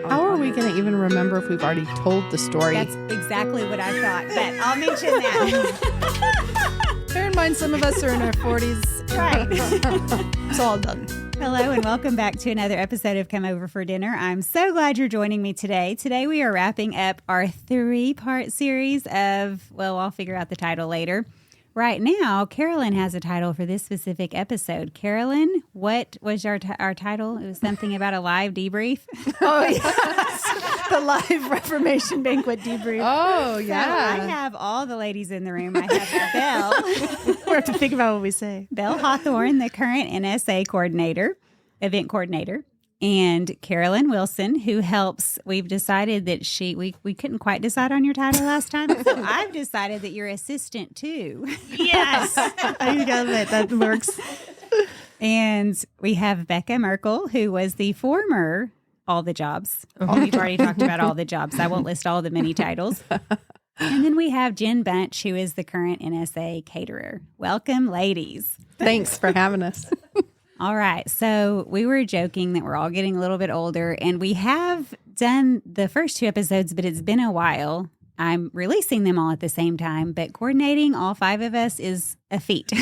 How are we going to even remember if we've already told the story? That's exactly what I thought, but I'll mention that. Bear in mind, some of us are in our 40s. Right. It's all done. Hello and welcome back to another episode of Come Over for Dinner. I'm so glad you're joining me today. Today we are wrapping up our 3-part series of, well, I'll figure out the title later. Right now, Carolyn has a title for this specific episode. Carolyn, what was our title? It was something about a live debrief. Oh, yes. The live Reformation banquet debrief. Oh, yeah. So I have all the ladies in the room. I have Bel. We have to think about what we say. Bel Hawthorne, the current NSA coordinator, event coordinator, and Carolyn Wilson, who helps. We've decided that we couldn't quite decide on your title last time, so I've decided that you're assistant too. Yes. I got it. That works. And we have Bekah Merkle, who was the former All the Jobs. We've already talked about All the Jobs. I won't list all the many titles. And then we have Jen Bunch, who is the current NSA caterer. Welcome, ladies. Thanks for having us. All right. So we were joking that we're all getting a little bit older, and we have done the first 2 episodes, but it's been a while. I'm releasing them all at the same time, but coordinating all 5 of us is a feat.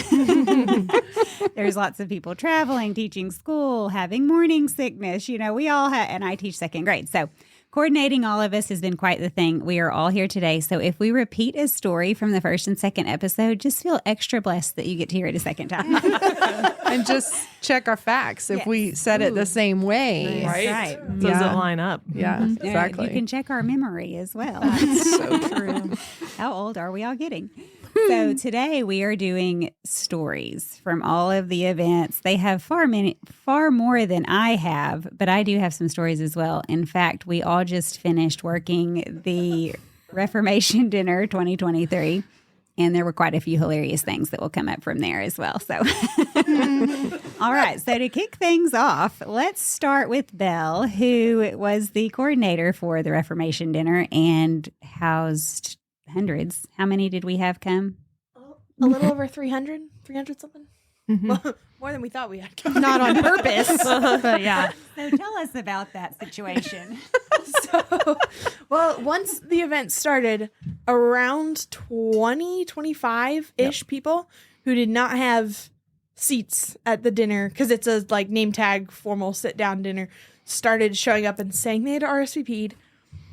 There's lots of people traveling, teaching school, having morning sickness. You know, we all have, and I teach 2nd grade. So coordinating all of us has been quite the thing. We are all here today. So if we repeat a story from the 1st and 2nd episode, just feel extra blessed that you get to hear it a 2nd time. And just check our facts if we said it the same way. That's right. Does it line up? Yeah, exactly. You can check our memory as well. That's so true. How old are we all getting? So today we are doing stories from all of the events. They have far more than I have, but I do have some stories as well. In fact, we all just finished working the Reformation Dinner 2023, and there were quite a few hilarious things that will come up from there as well. So, all right. So to kick things off, let's start with Bel, who was the coordinator for the Reformation Dinner and housed hundreds. How many did we have come? A little over 300 something. Mm-hmm. Well, more than we thought we had come. Not on purpose, but yeah. So tell us about that situation. Well, once the event started, around 25-ish people who did not have seats at the dinner, because it's a like name tag formal sit down dinner, started showing up and saying they had RSVP'd.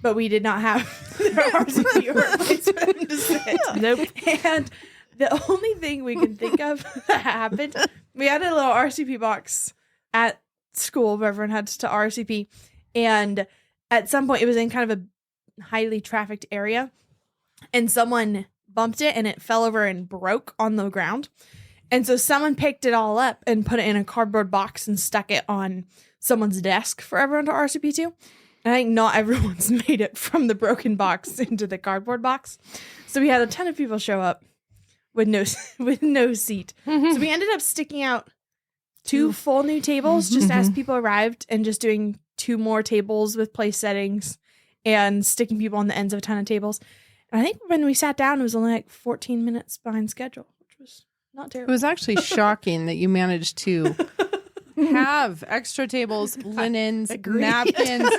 But we did not have their RSVP or a place for them to sit. Nope. And the only thing we can think of that happened, we had a little RSVP box at school where everyone had to RSVP. And at some point, it was in kind of a highly trafficked area. And someone bumped it and it fell over and broke on the ground. And so someone picked it all up and put it in a cardboard box and stuck it on someone's desk for everyone to RSVP to. I think not everyone's made it from the broken box into the cardboard box. So we had a ton of people show up with no seat. So we ended up sticking out 2 full new tables just as people arrived and just doing 2 more tables with place settings and sticking people on the ends of a ton of tables. And I think when we sat down, it was only like 14 minutes behind schedule, which was not It terrible. was actually shocking that you managed to have extra tables, linens, napkins,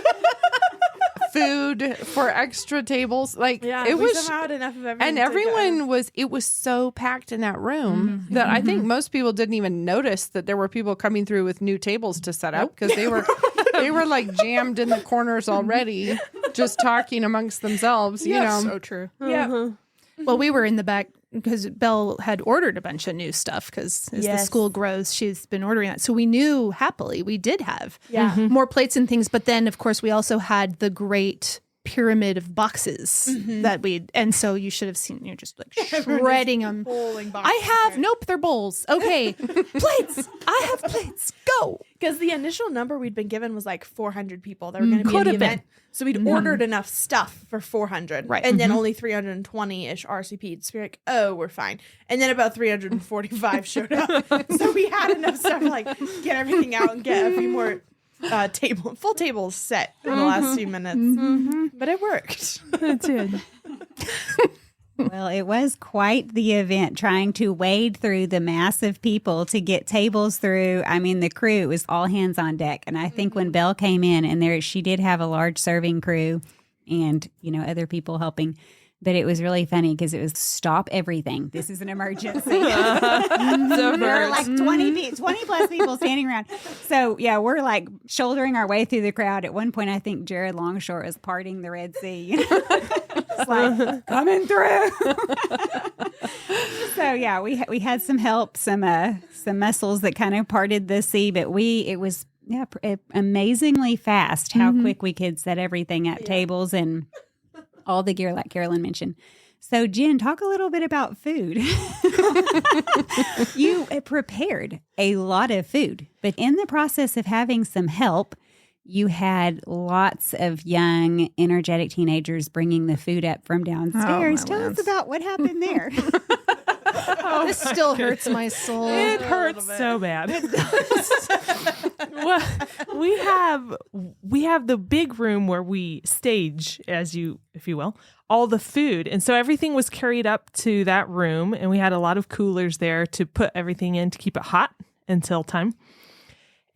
food for extra tables. Like it we was, somehow had enough of everything. and everyone was. It was so packed in that room that I think most people didn't even notice that there were people coming through with new tables to set up because they were like jammed in the corners already, just talking amongst themselves. You know, So true. Yeah. Well, we were in the back because Bel had ordered a bunch of new stuff because as the school grows, she's been ordering that. So we knew happily we did have more plates and things. But then, of course, we also had the great pyramid of boxes that and so you should have seen, you're just like shredding them. Nope, they're bowls. Okay, plates. I have plates. Go. Because the initial number we'd been given was like 400 people that were going to be in the event. So we'd ordered enough stuff for 400. Right. And then only 320-ish RCP'd. So we're like, oh, we're fine. And then about 345 showed up. So we had enough stuff to like get everything out and get a few more full tables set in the last few minutes. But it worked. It did. Well, it was quite the event trying to wade through the mass of people to get tables through. I mean, the crew was all hands on deck. And I think when Belle came in and she did have a large serving crew and, other people helping. But it was really funny because it was stop everything. This is an emergency. There are like 20 plus people standing around. So, yeah, we're like shouldering our way through the crowd. At one point, I think Jared Longshore was parting the Red Sea. It's like, coming through. So, yeah, we had some help, some muscles that kind of parted the sea. But it was amazingly fast how quick we could set everything at tables and all the gear, like Carolyn mentioned. So, Jen, talk a little bit about food. You prepared a lot of food, but in the process of having some help, you had lots of young, energetic teenagers bringing the food up from downstairs. Tell us about what happened there. This still hurts my soul. It hurts so bad. Well, we have the big room where we stage, if you will, all the food. And so everything was carried up to that room, and we had a lot of coolers there to put everything in to keep it hot until time.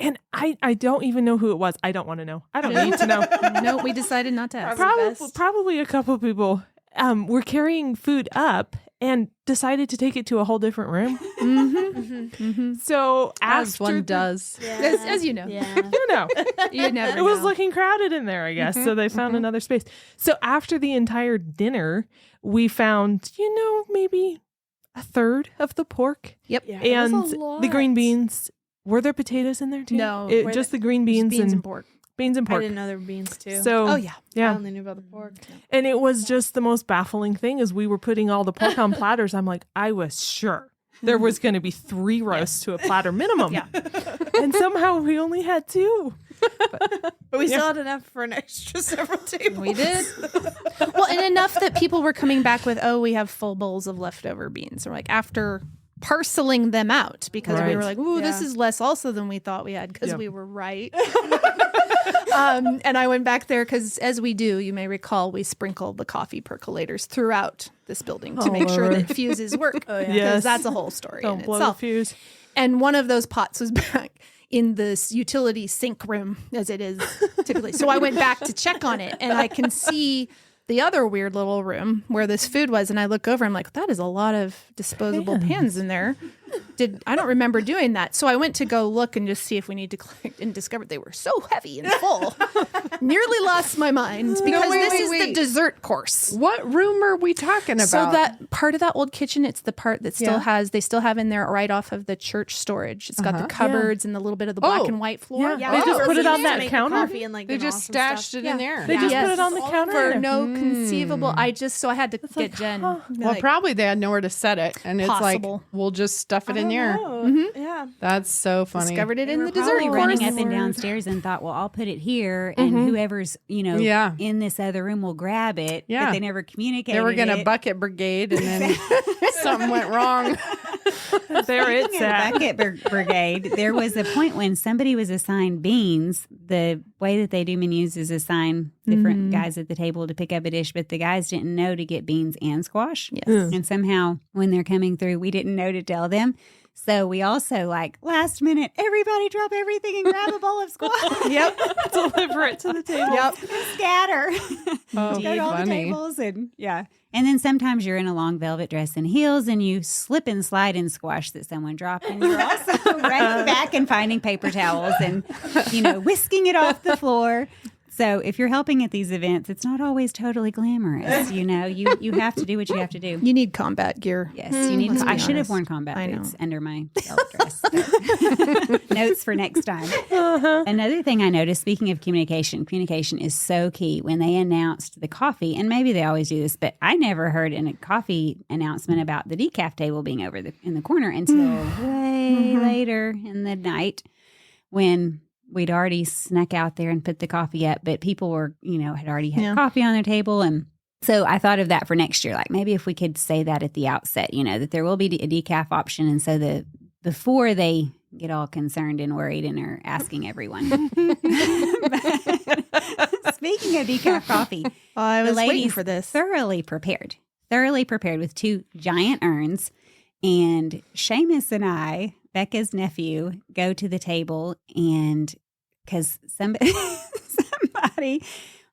And I don't even know who it was. I don't want to know. I don't need to know. No, we decided not to ask. Probably a couple of people were carrying food up and decided to take it to a whole different room. So as one does. Yeah. As you know. Yeah. You never It was know. looking crowded in there, I guess. So they found another space. So after the entire dinner, we found, maybe a third of the pork. Yep. Yeah, And it was a lot. the green beans. Were there potatoes in there too? No. Just the green beans, and pork. Beans and I pork. didn't know there were beans too. So, Oh, yeah. I yeah. only knew about the pork. And it was just the most baffling thing as we were putting all the pork on platters. I'm like, I was sure there was going to be 3 roasts to a platter minimum. Yeah. And somehow we only had 2. But we still had enough for an extra several tables. We did. Well, and enough that people were coming back with, we have full bowls of leftover beans. Or like after parceling them out because we were like, this is less also than we thought we had because we were right. And I went back there because as we do, you may recall, we sprinkled the coffee percolators throughout this building to make sure that fuses work. Because that's a whole story Don't in blow itself. the fuse. And one of those pots was back in this utility sink room as it is typically. So I went back to check on it and I can see the other weird little room where this food was. And I look over, I'm like, that is a lot of disposable pans in there. I don't remember doing that. So I went to go look and just see if we need to collect and discovered they were so heavy and full. Nearly lost my mind because this is the dessert course. What room are we talking about? So that part of that old kitchen, it's the part that they still have in there right off of the church storage. It's got the cupboards and the little bit of the black and white floor. Yeah. They just put it on that counter. Coffee and, like, they just stashed it in there. They just put it on the counter. For no conceivable. So I had to get Jen. Well, probably they had nowhere to set it, and it's Possible. like we'll just stuff it in there. Yeah. That's so funny. Discovered it in the Probably dessert running course. up and downstairs and thought, well, I'll put it here, and whoever's in this other room will grab it. Yeah. But they never communicated. They were going to it. bucket brigade, and then something went wrong. There it's Speaking of at. bucket brigade, there was a point when somebody was assigned beans. The way that they do menus is assign different guys at the table to pick up a dish, but the guys didn't know to get beans and squash. Yes. And somehow when they're coming through, we didn't know to tell them. So we also last minute, everybody drop everything and grab a bowl of squash. Yep. Deliver it to the table. Yep. Scatter. Oh, Go to all the funny. tables and And then sometimes you're in a long velvet dress and heels and you slip and slide in squash that someone dropped, and you're also running back and finding paper towels and, whisking it off the floor. So if you're helping at these events, it's not always totally glamorous. You have to do what you have to do. You need combat gear. Yes, you need. Let's be I should have honest. worn combat I know. boots under my velvet dress. Notes for next time. Another thing I noticed, speaking of communication is so key. When they announced the coffee, and maybe they always do this, but I never heard in a coffee announcement about the decaf table being over in the corner until way later in the night when we'd already snuck out there and put the coffee up, but people were, had already had coffee on their table. And so I thought of that for next year. Like maybe if we could say that at the outset, that there will be a decaf option. And so before they get all concerned and worried and are asking everyone. Speaking of decaf coffee, I the was waiting ladies for this. thoroughly prepared. thoroughly prepared with 2 giant urns. And Seamus and I, Bekah's nephew, go to the table, and because somebody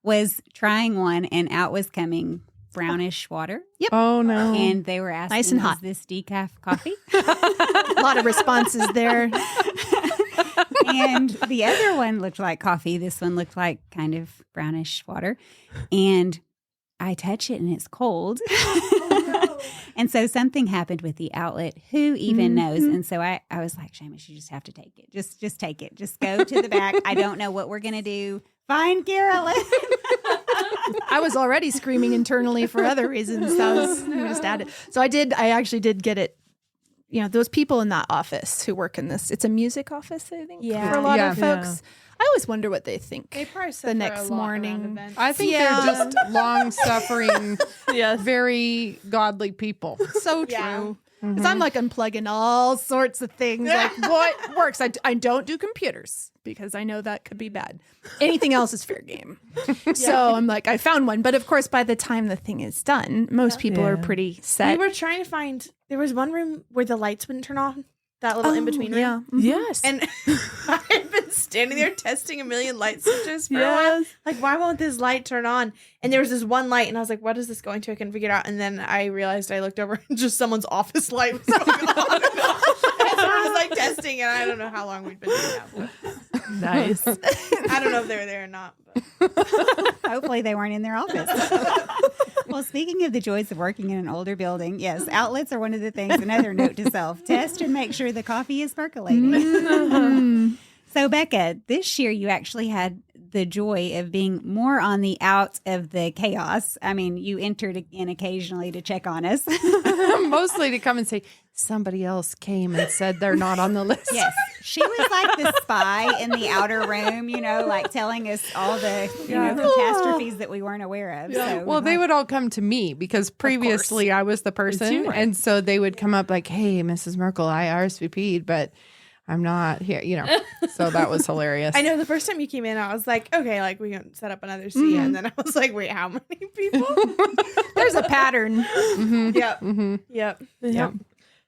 was trying one, and out was coming brownish water. Yep. Oh no. And they were asking, Nice and hot. is this decaf coffee? A lot of responses there. And the other one looked like coffee. This one looked like kind of brownish water. And I touch it and it's cold. And so something happened with the outlet. Who even knows? And so I was like, Seamus, you just have to take it. Just take it. Just go to the back. I don't know what we're going to do. Find Carolyn. I was already screaming internally for other reasons. That was just added. So I actually did get it. You know, those people in that office who work in this, it's a music office, I think, for a lot of folks. I always wonder what they think. They probably the next morning. I think they're just long-suffering, very godly people. So true. Because I'm like unplugging all sorts of things. Like what works? I don't do computers because I know that could be bad. Anything else is fair game. So I'm like, I found one. But of course, by the time the thing is done, most people are pretty set. We were trying to find, there was one room where the lights wouldn't turn on. That little in-between room. Yeah. Yes. And I had been standing there testing a million light switches for a while. Like, why won't this light turn on? And there was this one light, and I was like, what is this going to? I couldn't figure it out. And then I realized I looked over, and just someone's office light was going on. And so we're just like testing, and I don't know how long we've been doing that for. Nice. I don't know if they were there or not. But. Hopefully they weren't in their office. Well, speaking of the joys of working in an older building, yes, outlets are one of the things. Another note to self: test and make sure the coffee is percolating. So, Bekah, this year you actually had the joy of being more on the out of the chaos. I mean, you entered in occasionally to check on us. Mostly to come and say, somebody else came and said they're not on the list. Yes. She was like the spy in the outer room, you know, like telling us all the catastrophes that we weren't aware of. So, Well, they would all come to me because previously I was the person. And so they would come up like, hey, Mrs. Merkle, I RSVP'd, but I'm not here, you know. So that was hilarious. I know the first time you came in, I was like, okay, like we can set up another seat. And then I was like, wait, how many people? There's a pattern. Yep.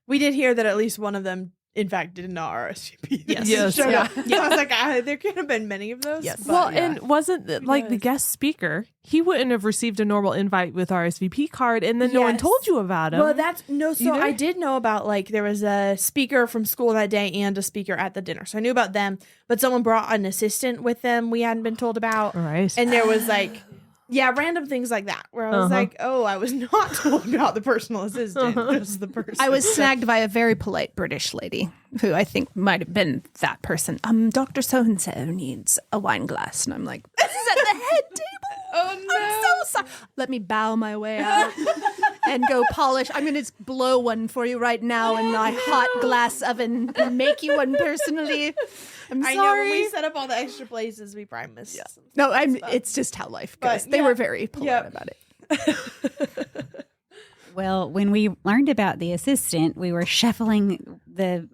We did hear that at least one of them, in fact, did not RSVP. Yes. Showed up. So I was like, there could have been many of those. Yes. But, Well, and wasn't the guest speaker, he wouldn't have received a normal invite with RSVP card, and then no one told you about him. Well, so I did know about, like, there was a speaker from school that day and a speaker at the dinner. So I knew about them, but someone brought an assistant with them we hadn't been told about. Right. And there was like, random things like that where I was like, oh, I was not told about the personal assistant. Just the person. I was snagged by a very polite British lady who I think might have been that person. Dr. So-and-so needs a wine glass. And I'm like, this is at the head table. Oh, no. I'm so sorry. Let me bow my way out and go polish. I'm going to blow one for you right now in my hot glass oven and make you one personally. I'm sorry. I know when we set up all the extra places, we probably missed some. No, it's just how life goes. But, they were very polite about it. Well, when we learned about the assistant, we were shuffling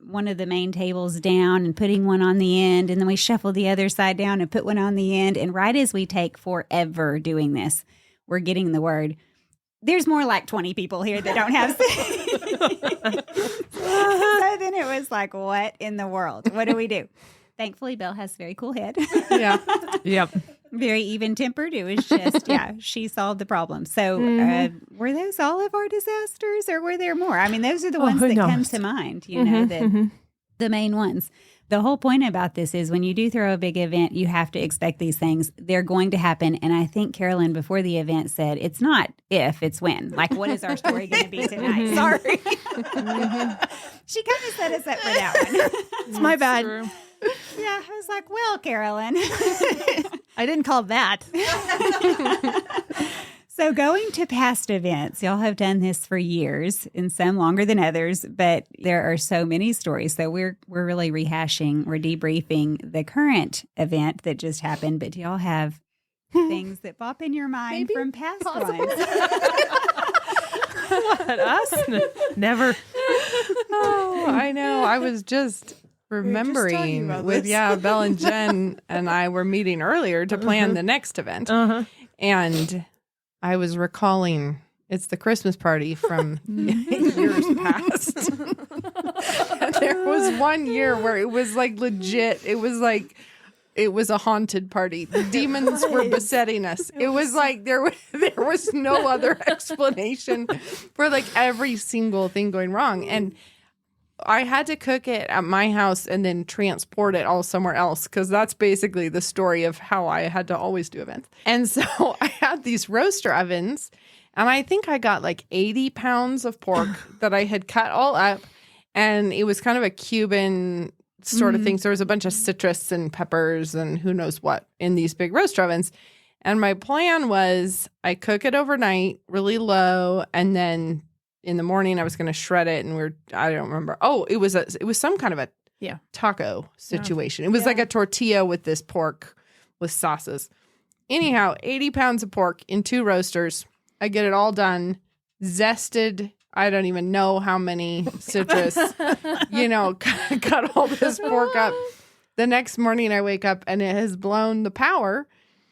one of the main tables down and putting one on the end, and then we shuffled the other side down and put one on the end. And right as we take forever doing this, we're getting the word, there's more like 20 people here that don't have seats. So then it was like, what in the world? What do we do? Thankfully, Belle has a very cool head. Yeah. Yep. Very even-tempered. It was just, she solved the problem. So were those all of our disasters, or were there more? I mean, those are the ones that come to mind, you know, the main ones. The whole point about this is when you do throw a big event, you have to expect these things. They're going to happen. And I think Carolyn, before the event, said, it's not if, it's when. Like, what is our story going to be tonight? Sorry. She kind of set us up for that one. It's my bad. True. Yeah, I was like, well, Carolyn. I didn't call that. So going to past events, y'all have done this for years, and some longer than others, but there are so many stories. So we're really rehashing, we're debriefing the current event that just happened. But do y'all have things that pop in your mind from past ones? What, us? Never. Oh, I know. I was just remembering with Belle and Jen and I were meeting earlier to plan the next event. And I was recalling It's the Christmas party from years past. There was one year where it was like legit. It was like it was a haunted party. The demons were besetting us. It was like there was no other explanation for like every single thing going wrong. And I had to cook it at my house and then transport it all somewhere else because that's basically the story of how I had to always do events. And so I had these roaster ovens, and I think I got like 80 pounds of pork that I had cut all up, and it was kind of a Cuban sort of thing. So there was a bunch of citrus and peppers and who knows what in these big roaster ovens. And my plan was I cook it overnight really low, and then in the morning I was going to shred it, and I don't remember. Oh, it was some kind of a taco situation. It was like a tortilla with this pork with sauces. Anyhow, 80 pounds of pork in 2 roasters. I get it all done, zested. I don't even know how many citrus, cut all this pork up. The next morning I wake up and it has blown the power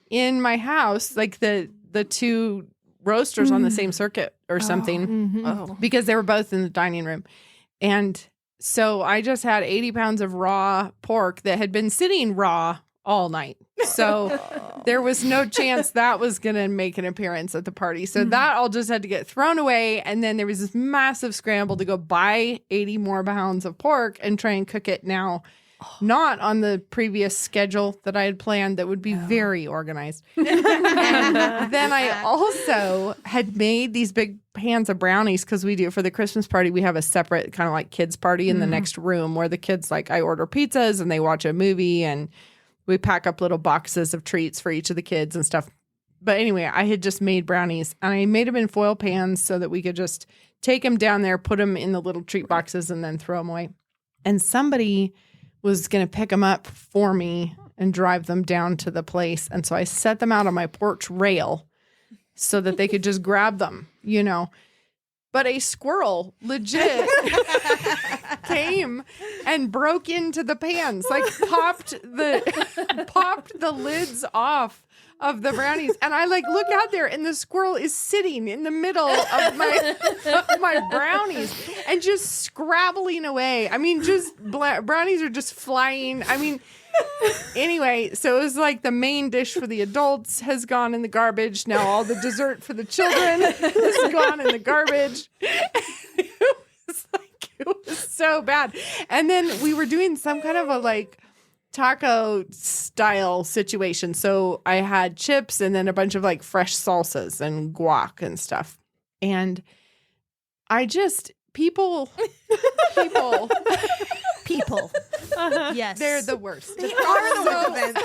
in my house, like the 2 roasters on the same circuit or something, because they were both in the dining room. And so I just had 80 pounds of raw pork that had been sitting raw all night. So there was no chance that was going to make an appearance at the party. So that all just had to get thrown away. And then there was this massive scramble to go buy 80 more pounds of pork and try and cook it now. Not on the previous schedule that I had planned that would be very organized. And then I also had made these big pans of brownies because we do for the Christmas party. We have a separate kind of like kids party in the next room where the kids, like, I order pizzas and they watch a movie and we pack up little boxes of treats for each of the kids and stuff. But anyway, I had just made brownies and I made them in foil pans so that we could just take them down there, put them in the little treat boxes and then throw them away. And somebody was going to pick them up for me and drive them down to the place. And so I set them out on my porch rail so that they could just grab them, But a squirrel legit came and broke into the pans, like popped the lids off of the brownies. And I look out there and the squirrel is sitting in the middle of my brownies and just scrabbling away. I mean, just brownies are just flying. I mean, anyway, so it was like the main dish for the adults has gone in the garbage. Now all the dessert for the children has gone in the garbage. It was so bad. And then we were doing some kind of a taco style situation. So I had chips and then a bunch of fresh salsas and guac and stuff. And I just people. Yes. They're the worst. They are the worst.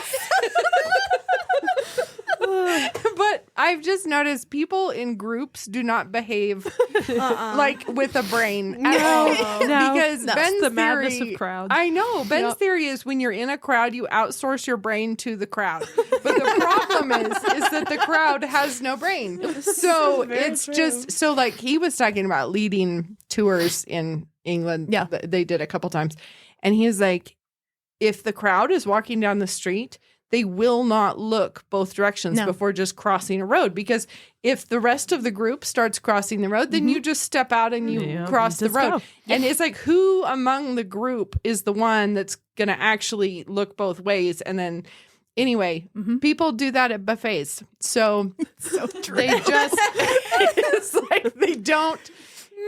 But I've just noticed people in groups do not behave with a brain at all. Because that's Ben's the theory, madness of crowds. I know. Ben's theory is when you're in a crowd, you outsource your brain to the crowd. But the problem is that the crowd has no brain. So it's just so he was talking about leading tours in England. Yeah, they did a couple times, and he's like, if the crowd is walking down the street, they will not look both directions before just crossing a road. Because if the rest of the group starts crossing the road, then you just step out and you cross the road. And it's who among the group is the one that's going to actually look both ways? And then anyway, people do that at buffets. So they just, it's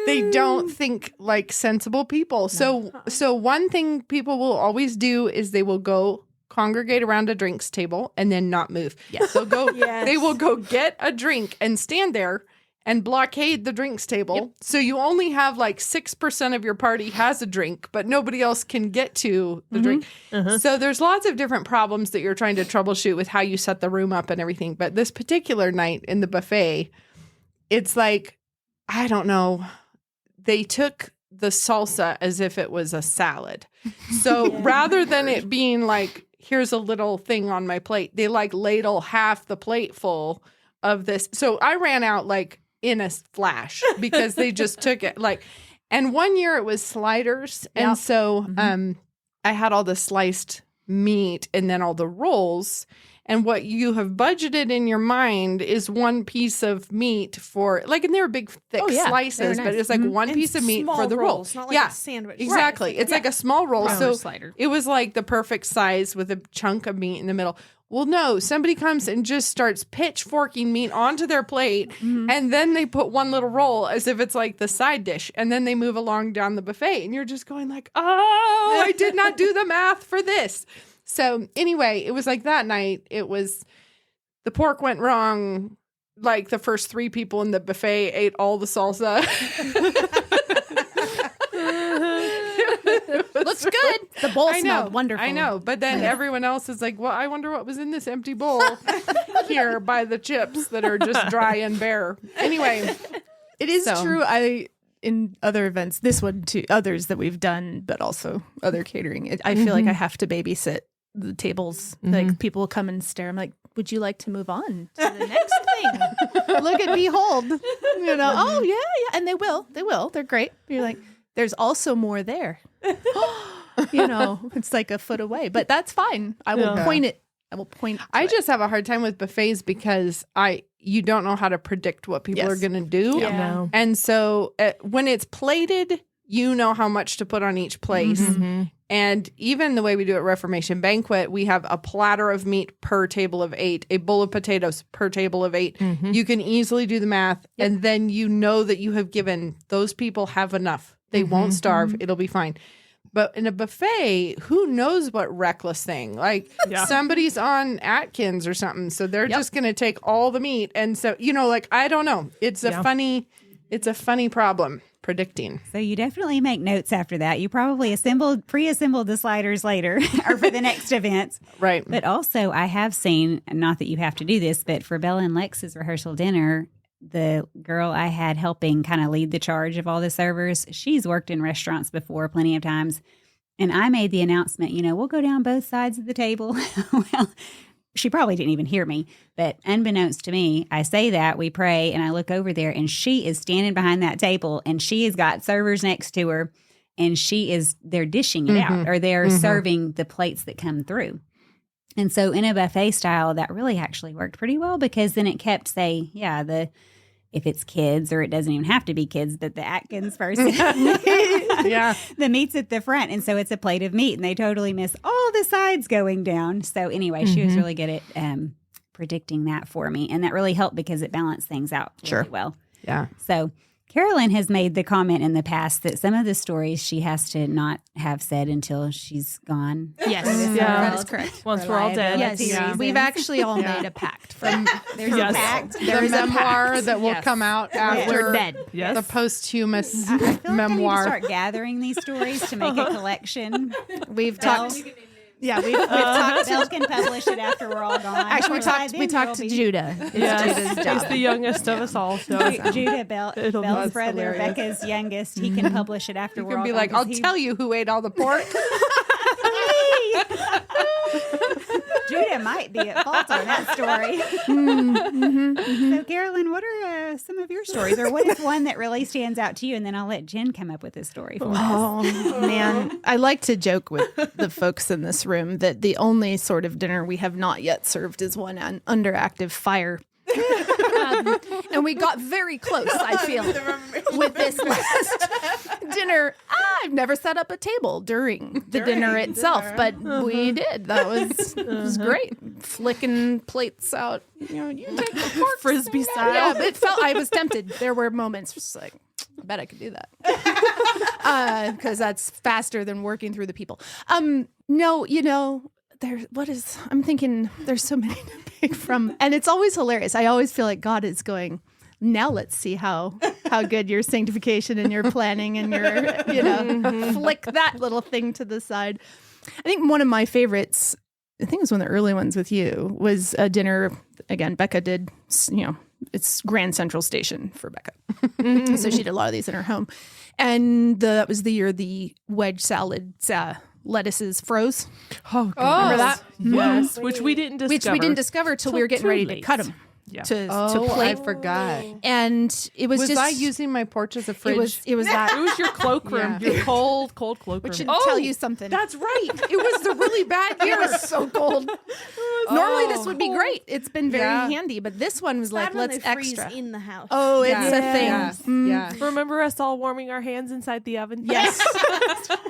they don't think like sensible people. So one thing people will always do is they will go congregate around a drinks table and then not move. Yes. So they will go get a drink and stand there and blockade the drinks table. Yep. So you only have 6% of your party has a drink, but nobody else can get to the drink. So there's lots of different problems that you're trying to troubleshoot with how you set the room up and everything. But this particular night in the buffet, it's I don't know. They took the salsa as if it was a salad. So rather than it being here's a little thing on my plate, they ladle half the plate full of this. So I ran out in a flash because they just took it and one year it was sliders. And so I had all the sliced meat and then all the rolls. And what you have budgeted in your mind is one piece of meat for, like, and they were big, thick slices, but it's like one piece of meat for the roll. It's not like a sandwich. Exactly. Right. It's like a small roll. Roller So slider. it was like the perfect size with a chunk of meat in the middle. Well, no, somebody comes and just starts pitchforking meat onto their plate, and then they put one little roll as if it's like the side dish, and then they move along down the buffet, and you're just going like, oh, I did not do the math for this. So anyway, it was like that night. It was, the pork went wrong. Like the first 3 people in the buffet ate all the salsa. Looks good. The bowl smelled wonderful. I know. But then everyone else is like, well, I wonder what was in this empty bowl here by the chips that are just dry and bare. Anyway. It is true. In other events, this one too, others that we've done, but also other catering, I feel like I have to babysit the tables. Like people will come and stare. I'm like, would you like to move on to the next thing? Look at behold. You know, oh yeah. And they will. They're great. You're like, there's also more there. You know, it's like a foot away, but that's fine. I will point it. I will point. I just have a hard time with buffets because you don't know how to predict what people are going to do. Yeah. No. And so when it's plated, you know how much to put on each place. And even the way we do at Reformation Banquet, we have a platter of meat per table of 8, a bowl of potatoes per table of 8. You can easily do the math. And then you know that you have given those people have enough. They won't starve. It'll be fine. But in a buffet, who knows what reckless thing? Like somebody's on Atkins or something. So they're just going to take all the meat. And so, you know, like, I don't know. It's a funny problem predicting. So you definitely make notes after that. You probably pre-assembled the sliders later or for the next events. Right. But also I have seen, not that you have to do this, but for Bella and Lex's rehearsal dinner, the girl I had helping kind of lead the charge of all the servers, she's worked in restaurants before plenty of times. And I made the announcement, you know, we'll go down both sides of the table. Well, she probably didn't even hear me, but unbeknownst to me, I say that, we pray, and I look over there, and she is standing behind that table, and she has got servers next to her, and they're dishing it out, or they're serving the plates that come through. And so in a buffet style, that really actually worked pretty well, because then it kept, if it's kids, or it doesn't even have to be kids, but the Atkins person, the meat's at the front. And so it's a plate of meat, and they totally miss all the sides going down. So anyway, she was really good at predicting that for me. And that really helped because it balanced things out really well. Yeah. So Carolyn has made the comment in the past that some of the stories she has to not have said until she's gone. Yes, Yeah. that is correct. Once we're all dead. Yes, we've actually all made a pact. There's a pact. The memoir that will come out after We're dead. Yes. the posthumous I feel like I need to memoir. start gathering these stories to make a collection. We've Belle- talked. Yeah, we've talked. Belle can publish it after we're all gone. Actually, we talked to Judah. It's Judah's job. He's the youngest of us all. So. Judah, It'll be Belle's brother, hilarious. Becca's youngest. He can publish it after You we're can all be gone. like, I'll tell you who ate all the pork. Judah might be at fault on that story. So, Carolyn, what are some of your stories, or what is one that really stands out to you? And then I'll let Jen come up with a story for us. Oh, man. I like to joke with the folks in this room that the only sort of dinner we have not yet served is one under active fire. And we got very close, I feel, with this last dinner. I've never set up a table during the dinner itself, but we did. That was great. Flicking plates out. You know, you take the forks. Frisbee style. Yeah, but it felt, I was tempted. There were moments just like, I bet I could do that. Because that's faster than working through the people. No, you know, I'm thinking there's so many to pick from, and it's always hilarious. I always feel like God is going, now let's see how good your sanctification and your planning and your, flick that little thing to the side. I think one of my favorites, I think it was one of the early ones with you, was a dinner, again, Bekah did, it's Grand Central Station for Bekah. So she did a lot of these in her home. And that was the year the wedge salad lettuces froze. Oh, Remember that? Yes, which we didn't discover. Which we didn't discover till we were getting ready to cut them. to plate. I forgot. And it was I using my porch as a fridge? It was that. It was your cloakroom, your cold cloakroom. Which should tell you something. That's right. It was the really bad year. It was so cold. Normally this would be great. It's been very handy, but this one was like, let's extra in the house. Oh, it's a thing. Yeah. Remember us all warming our hands inside the oven? Yes.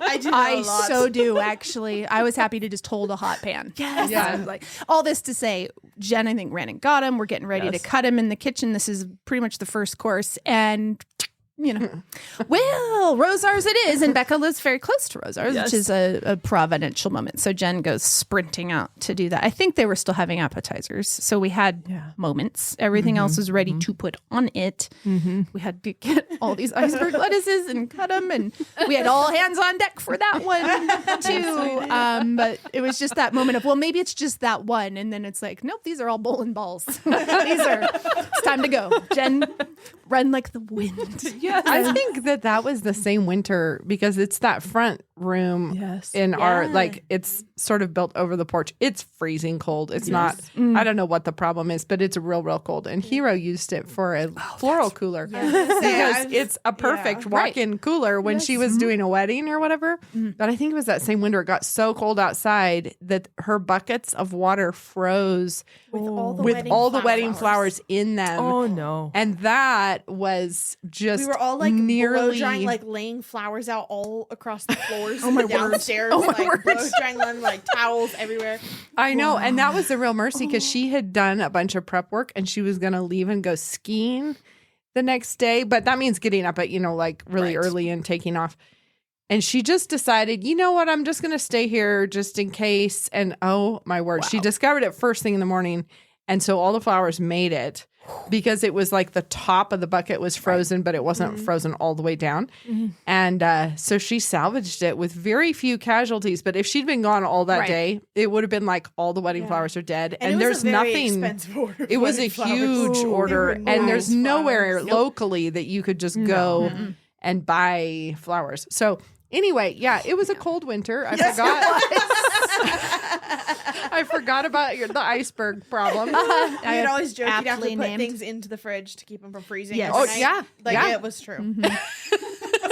I do. I so do, actually. I was happy to just hold a hot pan. Yes. Yeah. Like all this to say, Jen, I think, ran and got him. We're getting ready to cut him in the kitchen. This is pretty much the first course. And, well, Rosar's it is. And Bekah lives very close to Rosar's, which is a providential moment. So Jen goes sprinting out to do that. I think they were still having appetizers. So we had moments. Everything else was ready to put on it. We had to get all these iceberg lettuces and cut them. And we had all hands on deck for that one, too. But it was just that moment of, well, maybe it's just that one. And then it's like, nope, these are all bowling balls. It's time to go. Jen, run like the wind. I think that was the same winter because it's that front room in our, like, it's sort of built over the porch. It's freezing cold. It's not, I don't know what the problem is, but it's real cool. And Hero used it for a floral cooler because it's a perfect walk-in cooler when she was doing a wedding or whatever. But I think it was that same winter. It got so cold outside that her buckets of water froze With all the wedding flowers in them. Oh, no. And that was just We were all like nearly blow drying, like laying flowers out all across the floors my downstairs, like blow drying them, like towels everywhere. I know. And that was the real mercy because she had done a bunch of prep work and she was going to leave and go skiing the next day. But that means getting up at, like really early and taking off. And she just decided, you know what, I'm just going to stay here just in case. And oh my word, she discovered it first thing in the morning. And so all the flowers made it because it was like the top of the bucket was frozen, but it wasn't frozen all the way down. And so she salvaged it with very few casualties. But if she'd been gone all that day, it would have been like all the wedding flowers are dead. And there's nothing. It was a huge order. And there's nowhere locally that you could just go and buy flowers. So anyway, it was a cold winter. I forgot. I forgot about the iceberg problem. I had always joked you'd have to put named. things into the fridge to keep them from freezing. Yes. overnight. It was true.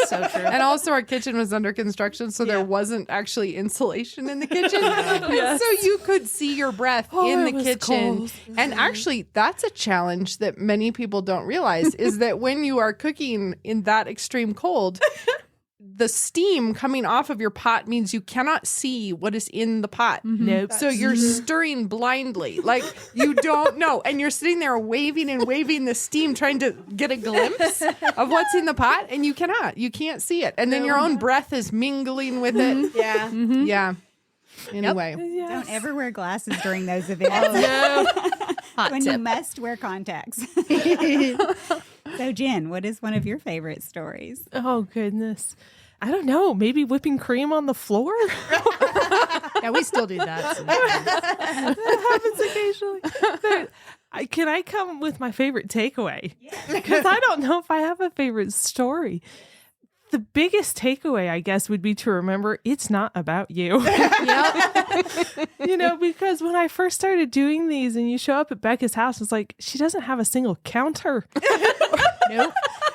So true. And also our kitchen was under construction, so there wasn't actually insulation in the kitchen. And so you could see your breath in the kitchen. Cold. And actually, that's a challenge that many people don't realize is that when you are cooking in that extreme cold, the steam coming off of your pot means you cannot see what is in the pot. Nope. So you're stirring blindly. Like you don't know. And you're sitting there waving and waving the steam, trying to get a glimpse of what's in the pot. And you cannot. You can't see it. And then your own breath is mingling with it. Yeah. Yeah. Anyway. Don't ever wear glasses during those events. Hot when tip. you must wear contacts. So, Jen, what is one of your favorite stories? Oh, goodness. I don't know. Maybe whipping cream on the floor? Yeah, we still do that. That happens occasionally. Can I come with my favorite takeaway? Because I don't know if I have a favorite story. The biggest takeaway, I guess, would be to remember it's not about you. Because when I first started doing these and you show up at Bekah's house, it's like, she doesn't have a single counter. Nope.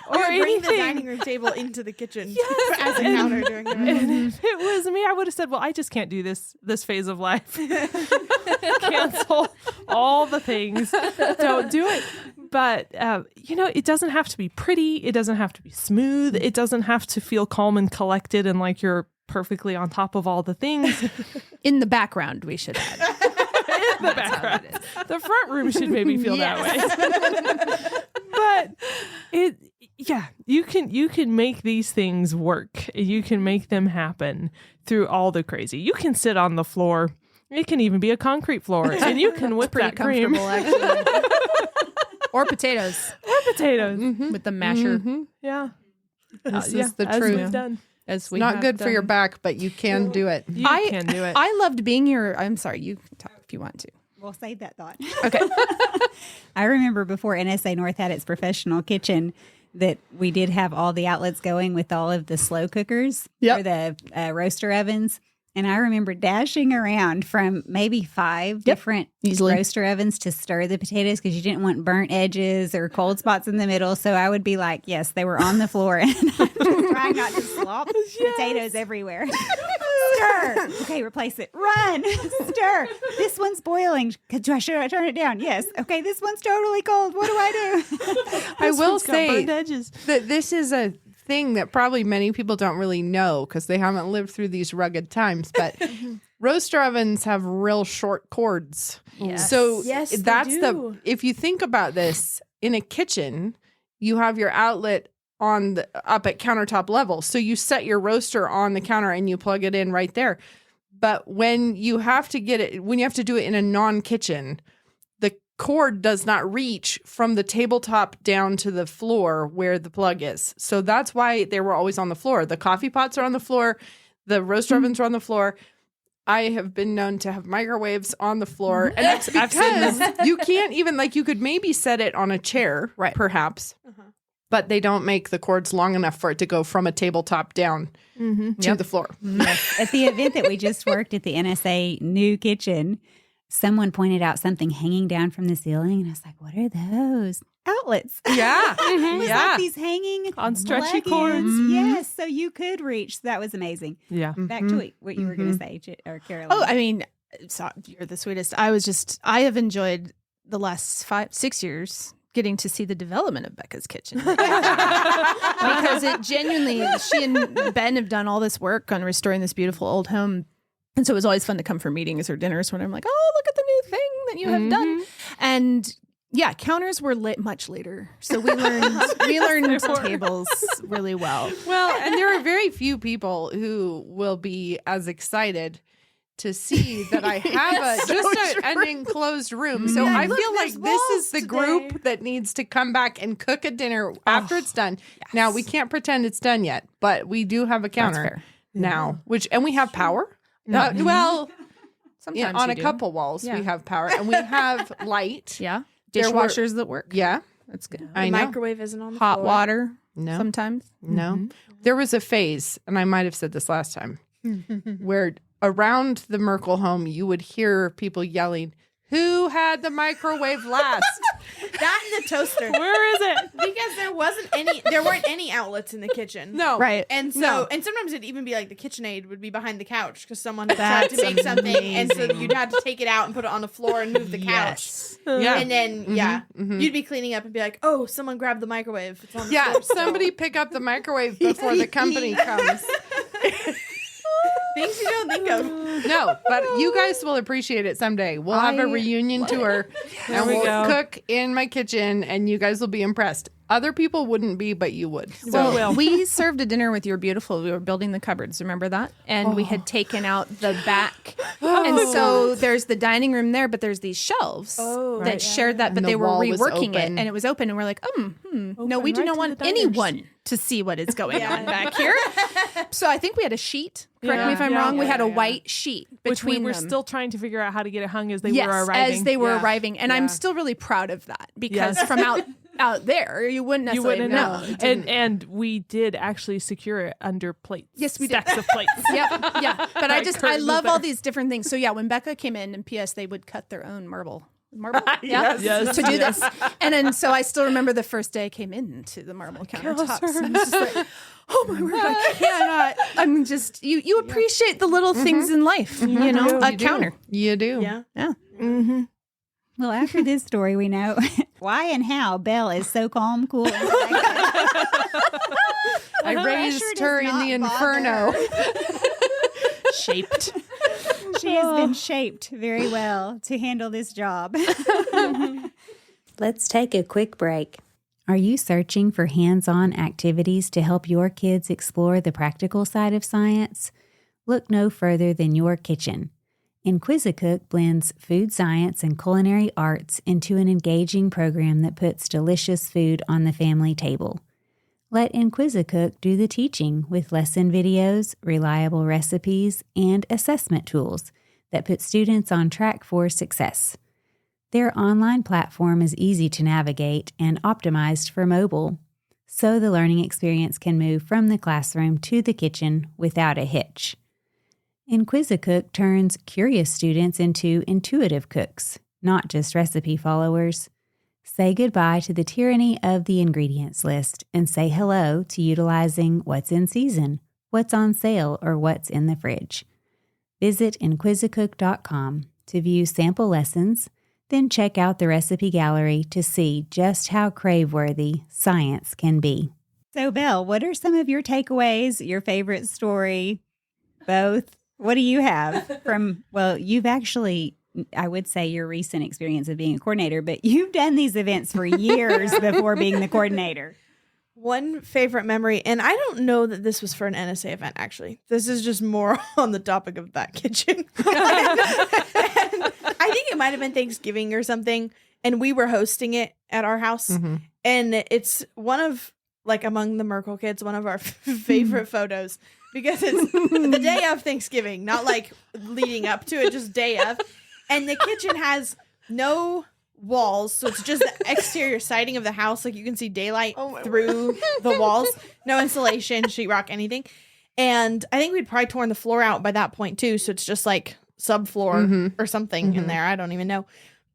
Or bring anything. the dining room table into the kitchen as a counter during the night. And if it was me, I would have said, well, I just can't do this phase of life. Cancel all the things. Don't do it. But, it doesn't have to be pretty. It doesn't have to be smooth. It doesn't have to feel calm and collected and like you're perfectly on top of all the things. In the background, we should add. In the background. The front room should maybe feel that way. But you can make these things work. You can make them happen through all the crazy. You can sit on the floor. It can even be a concrete floor, and you can whip that cream. Actually. Or potatoes. With the masher. Yeah. This is the as truth. we've done. As we Not have good for done. your back, but you can do it. You can do it. I loved being here. I'm sorry, you can talk if you want to. We'll save that thought. Okay. I remember before NSA North had its professional kitchen that we did have all the outlets going with all of the slow cookers or the roaster ovens. And I remember dashing around from maybe 5 different roaster ovens to stir the potatoes because you didn't want burnt edges or cold spots in the middle. So I would be like, yes, they were on the floor and trying not to slop potatoes everywhere. Stir. Okay, replace it. Run. Stir. This one's boiling. Should I turn it down? Yes. Okay, this one's totally cold. What do I do? I will say that this is a thing that probably many people don't really know because they haven't lived through these rugged times, but roaster ovens have real short cords. Yes. So Yes, that's they do. if you think about this in a kitchen, you have your outlet up at countertop level. So you set your roaster on the counter and you plug it in right there. But when you have to do it in a non-kitchen, the cord does not reach from the tabletop down to the floor where the plug is. So that's why they were always on the floor. The coffee pots are on the floor. The roaster ovens are on the floor. I have been known to have microwaves on the floor. And it's because you can't even, you could maybe set it on a chair, perhaps. But they don't make the cords long enough for it to go from a tabletop down to the floor. At the event that we just worked at the NSA new kitchen, someone pointed out something hanging down from the ceiling. And I was like, what are those? Outlets. Yeah. It was like these hanging on stretchy plug-ins. cords. Yes. So you could reach. So that was amazing. Yeah. Back to what you were going to say, Carolyn. Oh, I mean, you're the sweetest. I have enjoyed the last 5-6 years getting to see the development of Bekah's kitchen. Because it genuinely, she and Ben have done all this work on restoring this beautiful old home. And so it was always fun to come for meetings or dinners when I'm like, oh, look at the new thing that you have done. And yeah, counters were much later. So we learned tables really well. Well, and there are very few people who will be as excited to see that I have an enclosed room. So I feel like this is the group that needs to come back and cook a dinner after it's done. Yes. Now, we can't pretend it's done yet, but we do have a counter now, and we have power. Well, sometimes on a couple walls we have power, and we have light. Yeah. Dishwashers that work. Yeah. That's good. The microwave isn't on the hot floor. water. No. Sometimes. No. There was a phase, and I might have said this last time, where around the Merkle home, you would hear people yelling, who had the microwave last? That and the toaster. Where is it? Because there weren't any outlets in the kitchen. No. Right. And so, and sometimes it'd even be like the KitchenAid would be behind the couch because someone had tried to make something. And so you'd have to take it out and put it on the floor and move the couch. Yeah. And then, you'd be cleaning up and be like, oh, someone grabbed the microwave. It's on the floor still. Somebody pick up the microwave before the company comes. Things you don't think of. No, but you guys will appreciate it someday. We'll have a reunion tour and we'll cook in my kitchen and you guys will be impressed. Other people wouldn't be, but you would. So we served a dinner with Your Beautiful. We were building the cupboards. Remember that? And we had taken out the back. And so there's the dining room there, but there's these shelves that shared that, but they were reworking it and it was open. And we're like, no, we do not want anyone to see what is going on back here. So I think we had a sheet. Correct me if I'm wrong. We had a white sheet between them. Which we were still trying to figure out how to get it hung as they were arriving. As they were arriving. And I'm still really proud of that because from out there, you wouldn't necessarily know. And we did actually secure it under plates. Yes, we Stacks did. of plates. Yeah. But I love all these different things. So yeah, when Bekah came in and P.S. they would cut their own marble. Yes. To do this. And then so I still remember the first day I came into the marble countertops. And I was just like, oh my word, I cannot. I'm just, you appreciate the little things in life, you know, a counter. You do. Yeah. Well, after this story, we know why and how Belle is so calm, cool, and I raised her in the inferno. Shaped. She has been shaped very well to handle this job. Let's take a quick break. Are you searching for hands-on activities to help your kids explore the practical side of science? Look no further than your kitchen. Inquisicook blends food science and culinary arts into an engaging program that puts delicious food on the family table. Let Inquisicook do the teaching with lesson videos, reliable recipes, and assessment tools that put students on track for success. Their online platform is easy to navigate and optimized for mobile, so the learning experience can move from the classroom to the kitchen without a hitch. Inquisicook turns curious students into intuitive cooks, not just recipe followers. Say goodbye to the tyranny of the ingredients list and say hello to utilizing what's in season, what's on sale, or what's in the fridge. Visit inquisicook.com to view sample lessons, then check out the recipe gallery to see just how crave-worthy science can be. So, Bel, what are some of your takeaways, your favorite story, both? What do you have from, well, you've actually, I would say your recent experience of being a coordinator, but you've done these events for years before being the coordinator. One favorite memory, and I don't know that this was for an NSA event, actually. This is just more on the topic of that kitchen. And I think it might have been Thanksgiving or something, and we were hosting it at our house. Mm-hmm. And it's one of, like, among the Merkle kids, one of our favorite photos, because it's the day of Thanksgiving, not like leading up to it, just day of. And the kitchen has no walls, so it's just the exterior siding of the house, like you can see daylight through the walls. No insulation, sheetrock, anything. And I think we'd probably torn the floor out by that point too, so it's just like subfloor or something in there. I don't even know.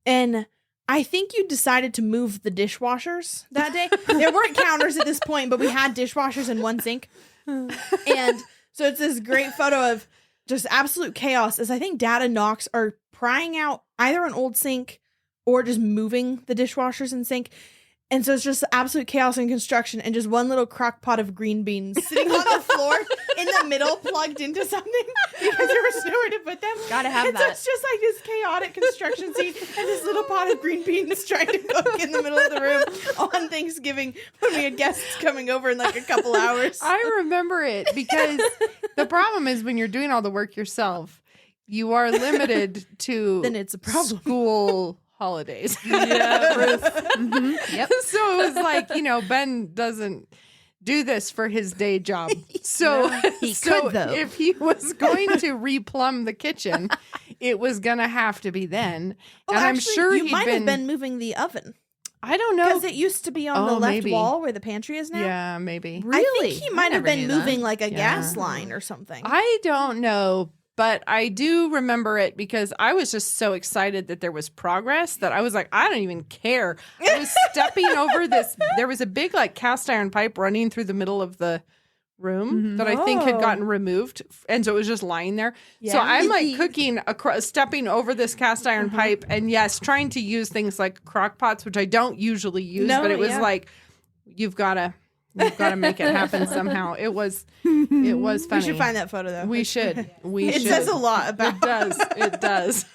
And I think you decided to move the dishwashers that day. There weren't counters at this point, but we had dishwashers in one sink. And so it's this great photo of just absolute chaos as I think Dad and Knox are prying out either an old sink or just moving the dishwashers and sink. And so it's just absolute chaos in construction and just one little crock pot of green beans sitting on the floor in the middle plugged into something because there was nowhere to put them. Gotta have and that. So it's just like this chaotic construction scene and this little pot of green beans trying to cook in the middle of the room on Thanksgiving when we had guests coming over in like a couple hours. I remember it because the problem is when you're doing all the work yourself, you are limited to Then it's a problem. School holidays. Yeah, Ruth. Yep. So it was like, Ben doesn't do this for his day job. So He so could, though. if he was going to replumb the kitchen, it was going to have to be then. And I'm Actually, sure you he'd might have been moving the oven. I don't know. Because it used to be on the left maybe. wall where the pantry is now. Yeah, maybe. I think he might have never been knew that. moving like a Yeah. gas line or something. I don't know, but I do remember it because I was just so excited that there was progress that I was like, I don't even care. I was stepping over this. There was a big like cast iron pipe running through the middle of the room that I think had gotten removed. And so it was just lying there. So Yeah. I'm like cooking, stepping over this cast iron pipe and yes, trying to use things like crock pots, which I don't usually use, No, but it was yeah. like, you've got to make it happen somehow. It was funny. We should find that photo though. We should. We It should. says a lot about It does. It does.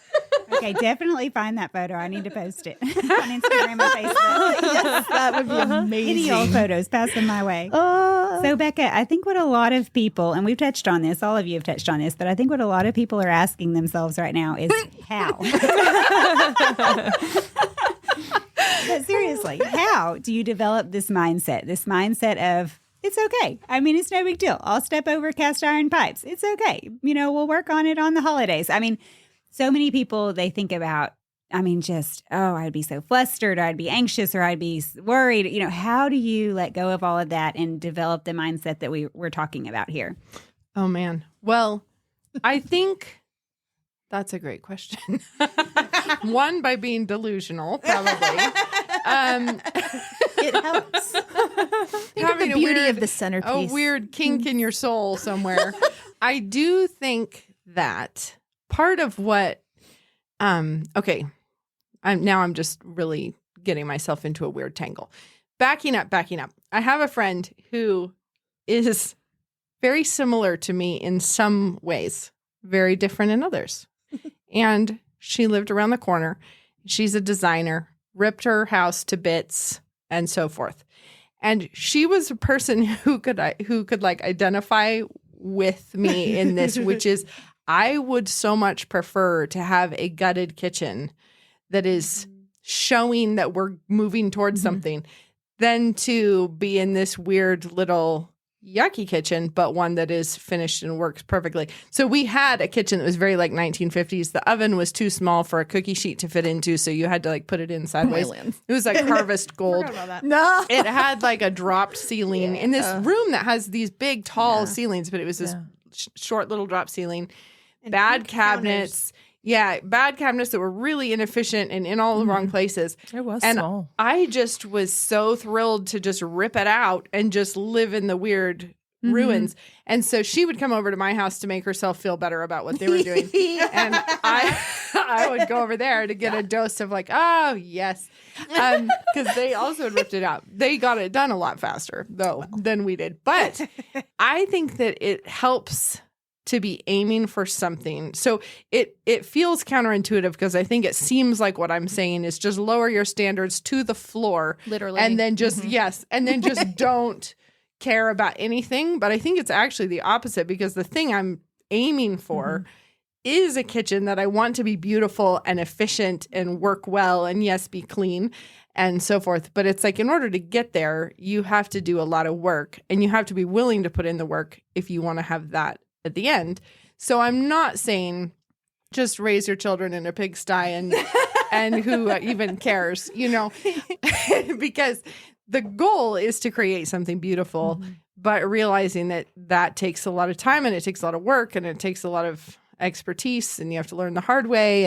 Okay, definitely find that photo. I need to post it on Instagram and Facebook. Yes, that would be amazing. Any old photos, pass them my way. So, Bekah, I think what a lot of people, and we've touched on this, all of you have touched on this, but I think what a lot of people are asking themselves right now is how? But seriously, how do you develop this mindset of, it's okay. I mean, it's no big deal. I'll step over cast iron pipes. It's okay. We'll work on it on the holidays. I mean, so many people, they think about, I'd be so flustered, or I'd be anxious, or I'd be worried. How do you let go of all of that and develop the mindset that we're talking about here? Oh, man. Well, I think that's a great question. One, by being delusional, probably. It helps. Think of the beauty of the centerpiece. A weird kink in your soul somewhere. I do think that part of what, I'm just really getting myself into a weird tangle. Backing up. I have a friend who is very similar to me in some ways, very different in others. And she lived around the corner. She's a designer, ripped her house to bits and so forth. And she was a person who could like identify with me in this, which is I would so much prefer to have a gutted kitchen that is showing that we're moving towards something than to be in this weird little yucky kitchen, but one that is finished and works perfectly. So we had a kitchen that was very like 1950s. The oven was too small for a cookie sheet to fit into, so you had to like put it in sideways. It was like harvest gold. Forgot about that. No. It had like a dropped ceiling in this room that has these big, tall ceilings, but it was this short little drop ceiling. bad cabinets. Yeah, bad cabinets that were really inefficient and in all the wrong places. It was and small. I just was so thrilled to just rip it out and just live in the weird ruins. And so she would come over to my house to make herself feel better about what they were doing. And I would go over there to get a dose of like, oh, yes. Because they also had ripped it out. They got it done a lot faster, though, than we did. But I think that it helps to be aiming for something. So it feels counterintuitive because I think it seems like what I'm saying is just lower your standards to the floor. Literally. And then just, and then just don't care about anything. But I think it's actually the opposite because the thing I'm aiming for is a kitchen that I want to be beautiful and efficient and work well and yes, be clean and so forth. But it's like in order to get there, you have to do a lot of work and you have to be willing to put in the work if you want to have that at the end. So I'm not saying just raise your children in a pigsty and who even cares, because the goal is to create something beautiful, but realizing that takes a lot of time and it takes a lot of work and it takes a lot of expertise and you have to learn the hard way.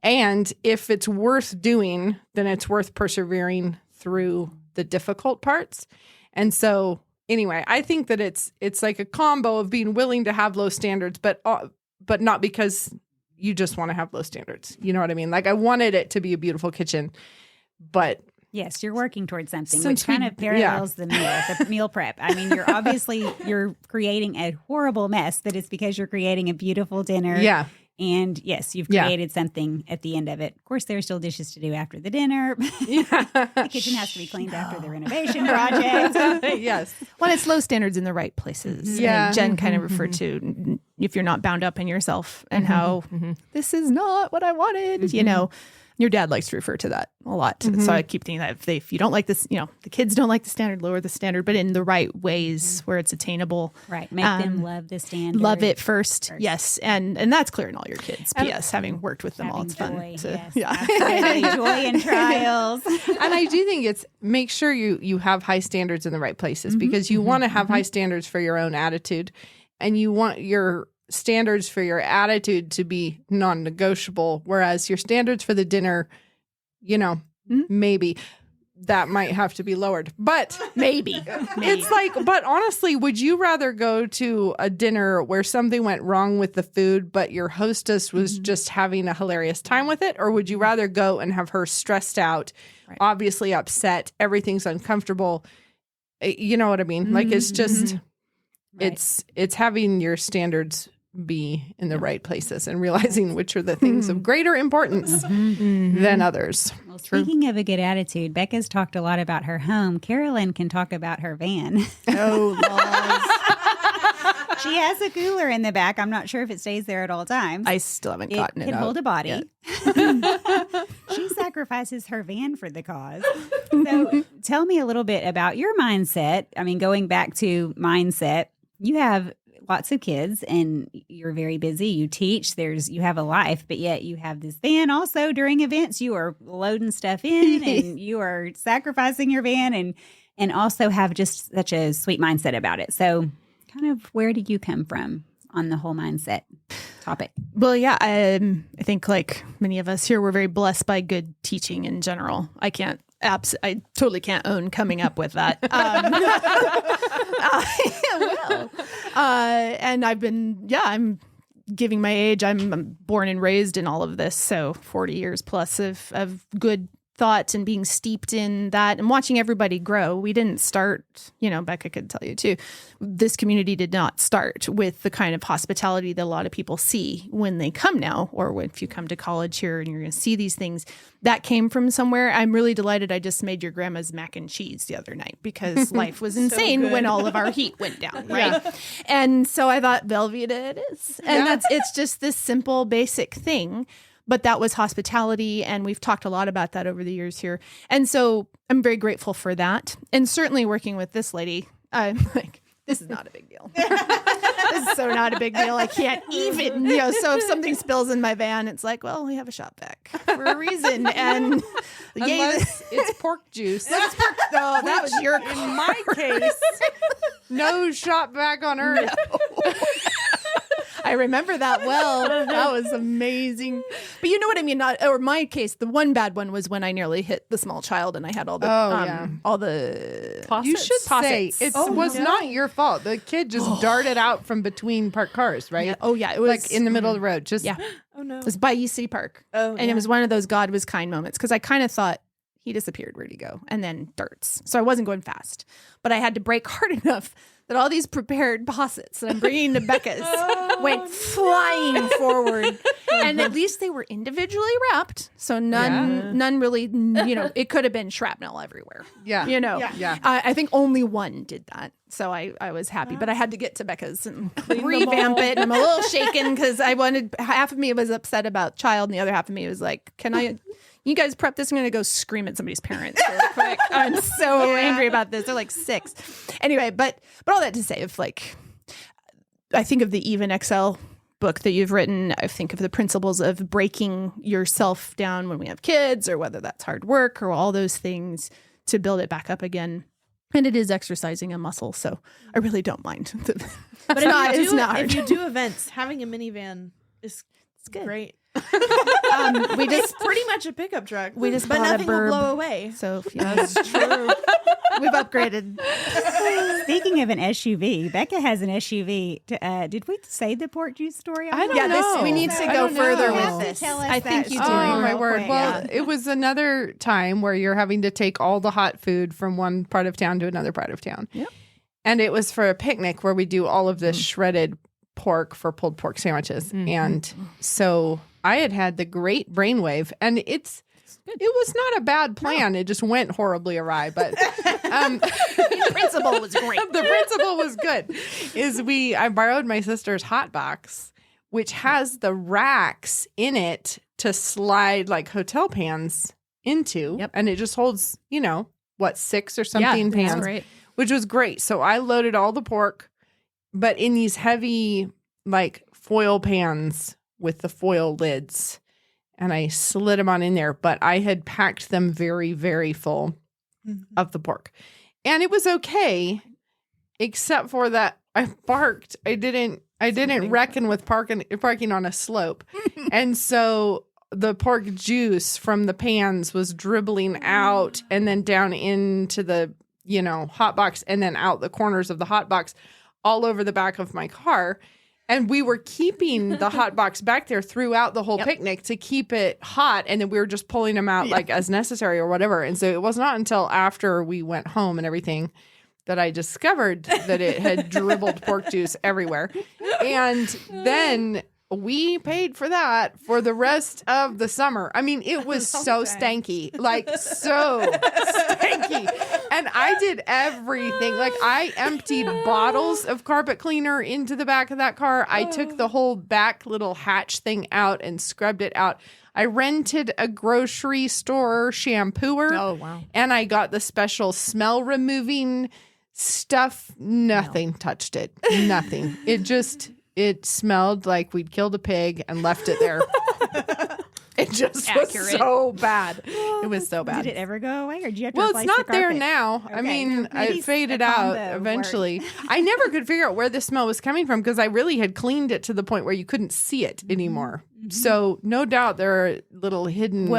And if it's worth doing, then it's worth persevering through the difficult parts. And so anyway, I think that it's like a combo of being willing to have low standards, but not because you just want to have low standards. You know what I mean? Like I wanted it to be a beautiful kitchen, but yes, you're working towards something, which kind of parallels the meal prep. I mean, you're creating a horrible mess that is because you're creating a beautiful dinner. Yeah. And yes, you've created something at the end of it. Of course, there are still dishes to do after the dinner. The kitchen has to be cleaned after the renovation project. Yes. Well, it's low standards in the right places. Yeah. And Jen kind of referred to if you're not bound up in yourself and how this is not what I wanted, Your dad likes to refer to that a lot. So I keep thinking that if you don't like this, the kids don't like the standard, lower the standard, but in the right ways where it's attainable. Right. Make them love the standard. Love it first. Yes. And that's clear in all your kids. P.S. Having worked with them all, it's fun. Joy and trials. And I do think it's make sure you have high standards in the right places because you want to have high standards for your own attitude and you want your standards for your attitude to be non-negotiable, whereas your standards for the dinner, maybe that might have to be lowered, but maybe. It's like, but honestly, would you rather go to a dinner where something went wrong with the food, but your hostess was just having a hilarious time with it? Or would you rather go and have her stressed out, obviously upset, everything's uncomfortable? You know what I mean? Like it's just, it's having your standards be in the right places and realizing which are the things of greater importance than others. Well, speaking of a good attitude, Bekah's talked a lot about her home. Carolyn can talk about her van. Oh, laws. She has a cooler in the back. I'm not sure if it stays there at all times. I still haven't gotten it can out. hold a body. She sacrifices her van for the cause. So tell me a little bit about your mindset. I mean, going back to mindset, you have lots of kids and you're very busy. You teach, you have a life, but yet you have this van also during events. You are loading stuff in and you are sacrificing your van and also have just such a sweet mindset about it. So kind of where do you come from on the whole mindset topic? Well, yeah, I think like many of us here, we're very blessed by good teaching in general. I totally can't own coming up with that. And I'm giving my age. I'm born and raised in all of this. So 40 years plus of good thought and being steeped in that and watching everybody grow. We didn't start, Bekah could tell you too, this community did not start with the kind of hospitality that a lot of people see when they come now, or if you come to college here and you're going to see these things. That came from somewhere. I'm really delighted I just made your grandma's mac and cheese the other night because life was insane when all of our heat went down, right? Yeah. And so I thought, Velveeta it is. And it's just this simple, basic thing. But that was hospitality, and we've talked a lot about that over the years here. And so I'm very grateful for that. And certainly working with this lady, I'm like, this is not a big deal. This is so not a big deal. I can't even, so if something spills in my van, it's like, well, we have a shop vac for a reason. And unless it's pork juice. That's pork. No, that was your call. In my case, no shop vac on earth. No. I remember that well. That was amazing. But you know what I mean? Or my case, the one bad one was when I nearly hit the small child and I had all the all the You should say possets. it was not your fault. The kid just darted out from between parked cars, right? Yeah. Oh yeah, it was like in the middle of the road. Just Oh no. It was by UC Park. Oh, and it was one of those God was kind moments because I kind of thought he disappeared. Where'd he go? And then darts. So I wasn't going fast, but I had to brake hard enough that all these prepared possets that I'm bringing to Bekah's went flying forward. And at least they were individually wrapped. So none really, it could have been shrapnel everywhere. Yeah. Yeah. I think only one did that. So I was happy, but I had to get to Bekah's and revamp it. And I'm a little shaken because half of me was upset about child and the other half of me was like, you guys prep this? I'm going to go scream at somebody's parents really quick. I'm so angry about this. They're like 6. Anyway, but all that to say, if I think of the Even XL book that you've written, I think of the principles of breaking yourself down when we have kids, or whether that's hard work or all those things to build it back up again. And it is exercising a muscle, so I really don't mind. But if you do events, having a minivan is good. Great. We just pretty much a pickup truck. We just but bought a nothing will Burb. blow away. So That's true. We've upgraded. Speaking of an SUV, Bekah has an SUV. Did we say the pork juice story? I don't know. We need to I go don't further know. with this. Tell us I that think you do. story Oh my real word. quick. Well, it was another time where you're having to take all the hot food from one part of town to another part of town. Yep. And it was for a picnic where we do all of this shredded pork for pulled pork sandwiches. And so I had the great brainwave, and it was not a bad plan. It just went horribly awry, but The principle was great. the principle was good. I borrowed my sister's hot box, which has the racks in it to slide like hotel pans into, and it just holds 6 or something pans, great. which was great. So I loaded all the pork, but in these heavy like foil pans with the foil lids, and I slid them on in there, but I had packed them very, very full of the pork. And it was okay, except for that I barked. I didn't reckon with parking on a slope. And so the pork juice from the pans was dribbling out and then down into the, hot box, and then out the corners of the hot box all over the back of my car. And we were keeping the hot box back there throughout the whole picnic to keep it hot. And then we were just pulling them out like as necessary or whatever. And so it was not until after we went home and everything that I discovered that it had dribbled pork juice everywhere. And then we paid for that for the rest of the summer. I mean, it was so stanky, like so stanky. And I did everything. Like I emptied bottles of carpet cleaner into the back of that car. I took the whole back little hatch thing out and scrubbed it out. I rented a grocery store shampooer. Oh, wow. And I got the special smell removing stuff. Nothing touched it. Nothing. It smelled like we'd killed a pig and left it there. It just was so bad. It was so bad. Did it ever go away, or did you have to Well, replace it's not the there carpet? now. I Okay. mean, Maybe it faded a out combo eventually. I never could figure out where the smell was coming from because I really had cleaned it to the point where you couldn't see it anymore. So no doubt there are little hidden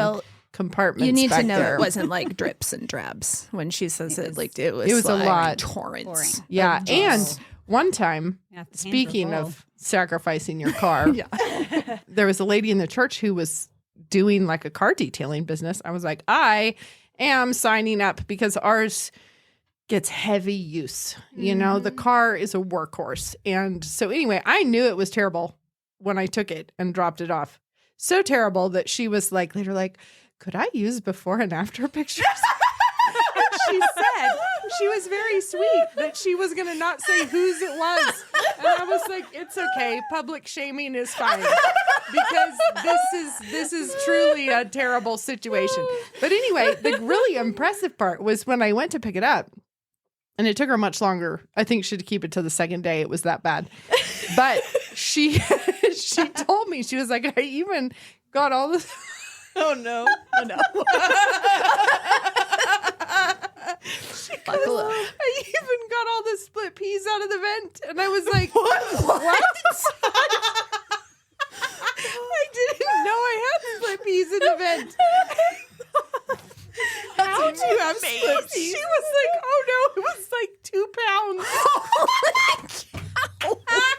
compartments. You need to back know there. it wasn't like drips and drabs when she says it like it was a like lot. torrents. Pouring. Yeah, and one time, Yeah, the hands are speaking full. of sacrificing your car, there was a lady in the church who was doing like a car detailing business. I was like, I am signing up because ours gets heavy use. The car is a workhorse. And so anyway, I knew it was terrible when I took it and dropped it off. So terrible that she was like, later, like, could I use before and after pictures? She said she was very sweet that she was going to not say whose it was. And I was like, it's okay. Public shaming is fine because this is truly a terrible situation. But anyway, the really impressive part was when I went to pick it up, and it took her much longer. I think she'd keep it to the second day. It was that bad. But she told me, she was like, I even got all this. Oh no. Buckle up. I even got all the split peas out of the vent. And I was like, what? How do you have split peas? She was like, oh no, it was like 2 pounds. Oh my God.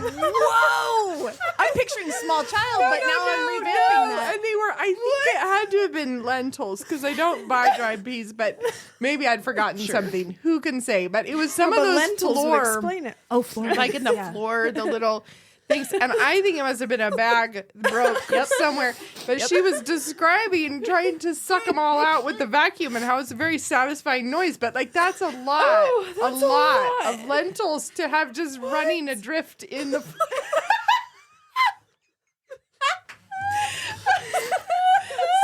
Whoa! I'm picturing small child, but now I'm revamping that. And they were, I think it had to have been lentils because I don't buy dried peas, but maybe I'd forgotten something. Who can say? But it was some of those lentils floor, would explain it. Oh, floor. like in the floor, the little things. And I think it must have been a bag broke somewhere. But she was describing trying to suck them all out with the vacuum and how it's a very satisfying noise. But like that's a lot, a lot of lentils to have just running adrift in the.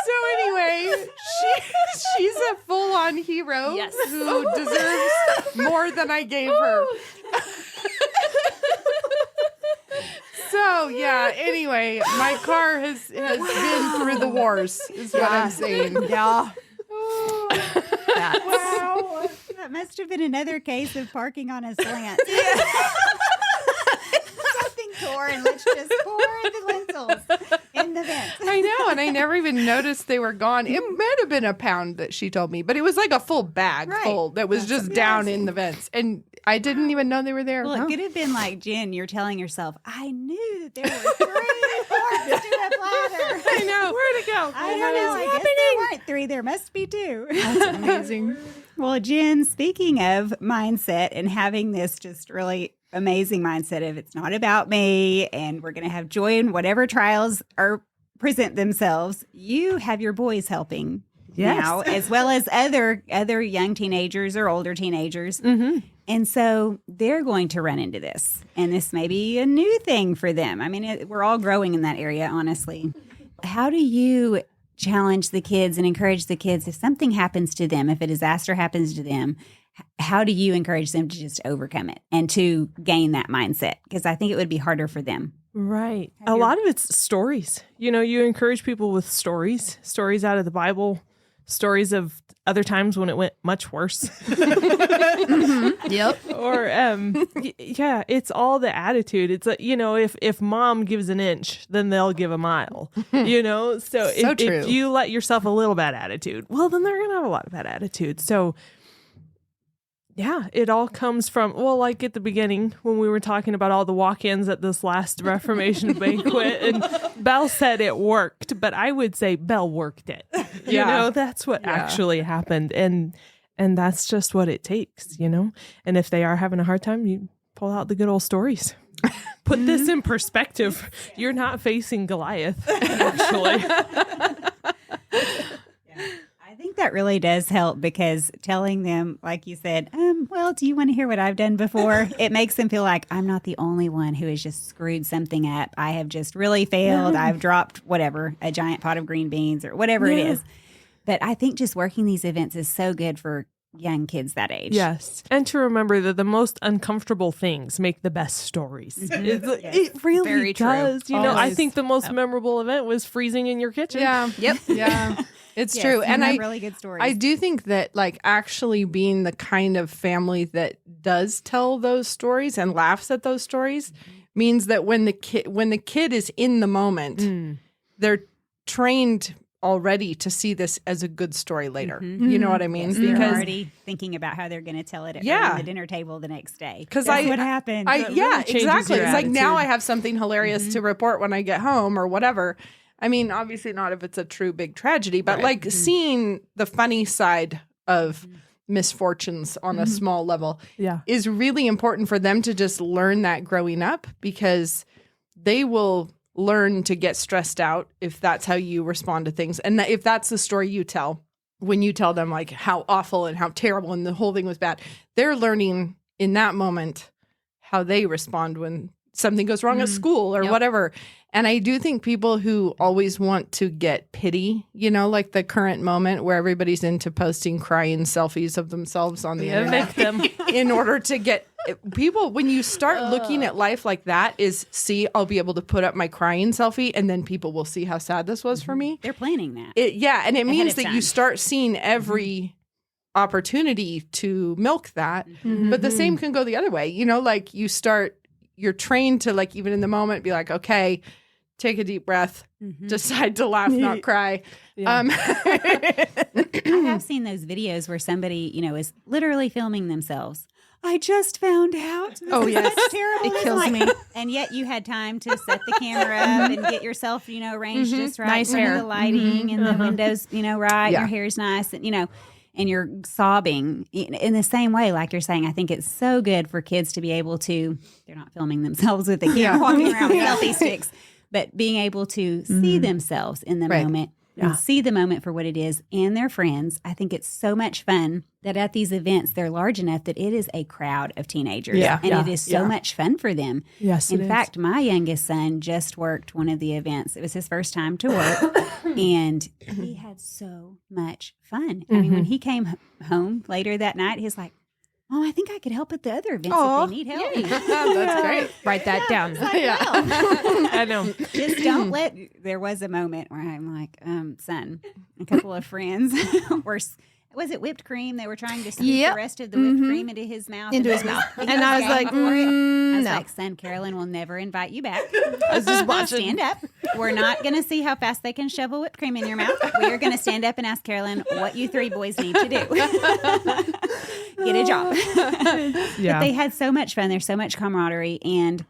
So anyway, she's a full-on hero who deserves more than I gave her. So yeah, anyway, my car has been through the wars, is what I'm saying. Yeah. Wow. That must have been another case of parking on a slant. Something tore, and let's just pour the lentils in the vent. I know, and I never even noticed they were gone. It might have been a pound that she told me, but it was like a full bag full that was just down in the vents. And I didn't even know they were there. Well, it could have been like, Jen, you're telling yourself, I knew that there were 3 parts to a platter. I know. Where'd it go? I don't know. I guess there weren't 3. There must be 2. That's amazing. Well, Jen, speaking of mindset and having this just really amazing mindset of it's not about me and we're going to have joy in whatever trials present themselves, you have your boys helping now, as well as other young teenagers or older teenagers. Mm-hmm. And so they're going to run into this. And this may be a new thing for them. I mean, we're all growing in that area, honestly. How do you challenge the kids and encourage the kids if something happens to them, if a disaster happens to them? How do you encourage them to just overcome it and to gain that mindset? Because I think it would be harder for them. Right. A lot of it's stories. You know, you encourage people with stories out of the Bible, stories of other times when it went much worse. Yep. Or, yeah, it's all the attitude. It's, you know, if mom gives an inch, then they'll give a mile, you know? So, if you let yourself a little bad attitude, well, then they're going to have a lot of bad attitude. So, yeah, it all comes from, well, like at the beginning when we were talking about all the walk-ins at this last Reformation banquet, and Bel said it worked, but I would say Bel worked it. You know, that's what actually happened. And that's just what it takes, you know? And if they are having a hard time, you pull out the good old stories. Put this in perspective. You're not facing Goliath, actually. I think that really does help because telling them, like you said, well, do you want to hear what I've done before? It makes them feel like I'm not the only one who has just screwed something up. I have just really failed. I've dropped whatever, a giant pot of green beans or whatever it is. But I think just working these events is so good for young kids that age. Yes. And to remember that the most uncomfortable things make the best stories. It really Very does. true. You know, I Always. think the most memorable event was freezing in your kitchen. Yeah. Yep. Yeah. It's Yes, true. you And have I really good stories. I do think that like actually being the kind of family that does tell those stories and laughs at those stories means that when the kid is in the moment, they're trained already to see this as a good story later. You know what I mean? Yes, they're already thinking about how they're going to tell it at the dinner table the next day. Because That's what happened. Exactly. your It's like now attitude. I have something hilarious to report when I get home or whatever. I mean, obviously not if it's a true big tragedy, but like seeing the funny side of misfortunes on a small level is really important for them to just learn that growing up, because they will learn to get stressed out if that's how you respond to things. And that if that's the story you tell, when you tell them like how awful and how terrible and the whole thing was bad, they're learning in that moment how they respond when something goes wrong at school or whatever. And I do think people who always want to get pity, you know, like the current moment where everybody's into posting crying selfies of themselves on the internet in order to get people, when you start looking at life like that, I'll be able to put up my crying selfie and then people will see how sad this was for me. They're planning that. And it means of that time. you start seeing every opportunity to milk that. But the same can go the other way. You know, like you're trained to like, even in the moment, be like, okay, take a deep breath, decide to laugh, not cry. I have seen those videos where somebody, you know, is literally filming themselves. I just found out. Oh, yes. That's terrible. It kills me. And yet you had time to set the camera up and get yourself, you know, arranged just right. Nice hair. The lighting and the windows, you know, right. Yeah. Your hair's nice. And, you know, and you're sobbing in the same way, like you're saying. I think it's so good for kids to be able to, they're not filming themselves with the camera walking around with selfie sticks, but being able to see themselves in the moment. And see the moment for what it is and their friends. I think it's so much fun that at these events, they're large enough that it is a crowd of teenagers. And it is so much fun for them. Yes, in fact, my youngest son just worked one of the events. It was his first time to work, and he had so much fun. I mean, when he came home later that night, he's like, "Oh, I think I could help at the other events if they need help." That's great. Write that down. I know. Just don't let. There was a moment where I'm like, son, a couple of friends were. Was it whipped cream? They were trying to scoop the rest of the whipped cream into his mouth. Into his mouth. And I was like, I was no. like, son, Carolyn will never invite you back. I was just watching. Stand up. We're not going to see how fast they can shovel whipped cream in your mouth. We are going to stand up and ask Carolyn what you three boys need to do. Get a job. But they had so much fun. There's so much camaraderie, and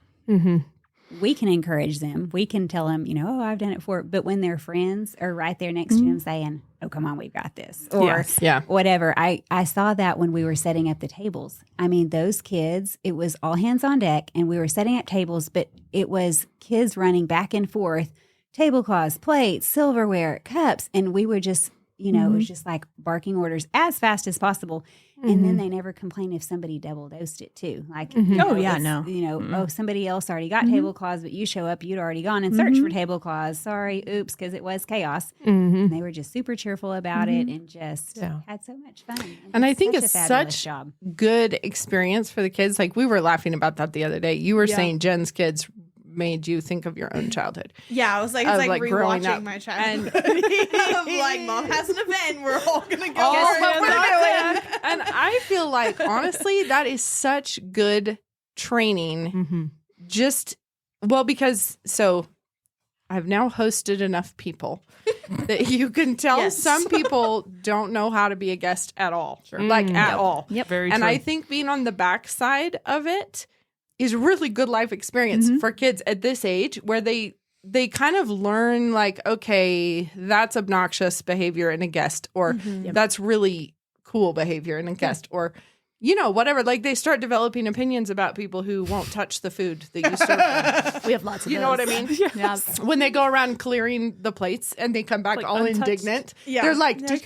we can encourage them. We can tell them, you know, oh, I've done it before. But when their friends are right there next to them saying, oh, come on, we've got this. Or whatever. I saw that when we were setting up the tables. I mean, those kids, it was all hands on deck, and we were setting up tables, but it was kids running back and forth, tablecloths, plates, silverware, cups. And we were just, you know, it was just like barking orders as fast as possible. And then they never complain if somebody double dosed it too. Like, you know, you know, oh, somebody else already got tablecloths, but you show up, you'd already gone and searched for tablecloths. Sorry, oops, because it was chaos. And they were just super cheerful about it and just had so much fun. And I think it's such good experience for the kids. Like, we were laughing about that the other day. You were saying Jen's kids made you think of your own childhood. Yeah, I was like, it's like growing up. rewatching my childhood. I'm like, Mom has an event. We're all going to go. And I feel like, honestly, that is such good training. Just, well, because, so I've now hosted enough people that you can tell some people don't know how to be a guest at all. Like, at all. Yep. Very and true. I think being on the backside of it is really good life experience for kids at this age, where they kind of learn, like, okay, that's obnoxious behavior in a guest, or that's really cool behavior in a guest, or, you know, whatever. Like, they start developing opinions about people who won't touch the food that you serve them. We have lots of You know what I mean? Yes. When they go around clearing the plates and they come back Like all untouched. indignant, they're like, he did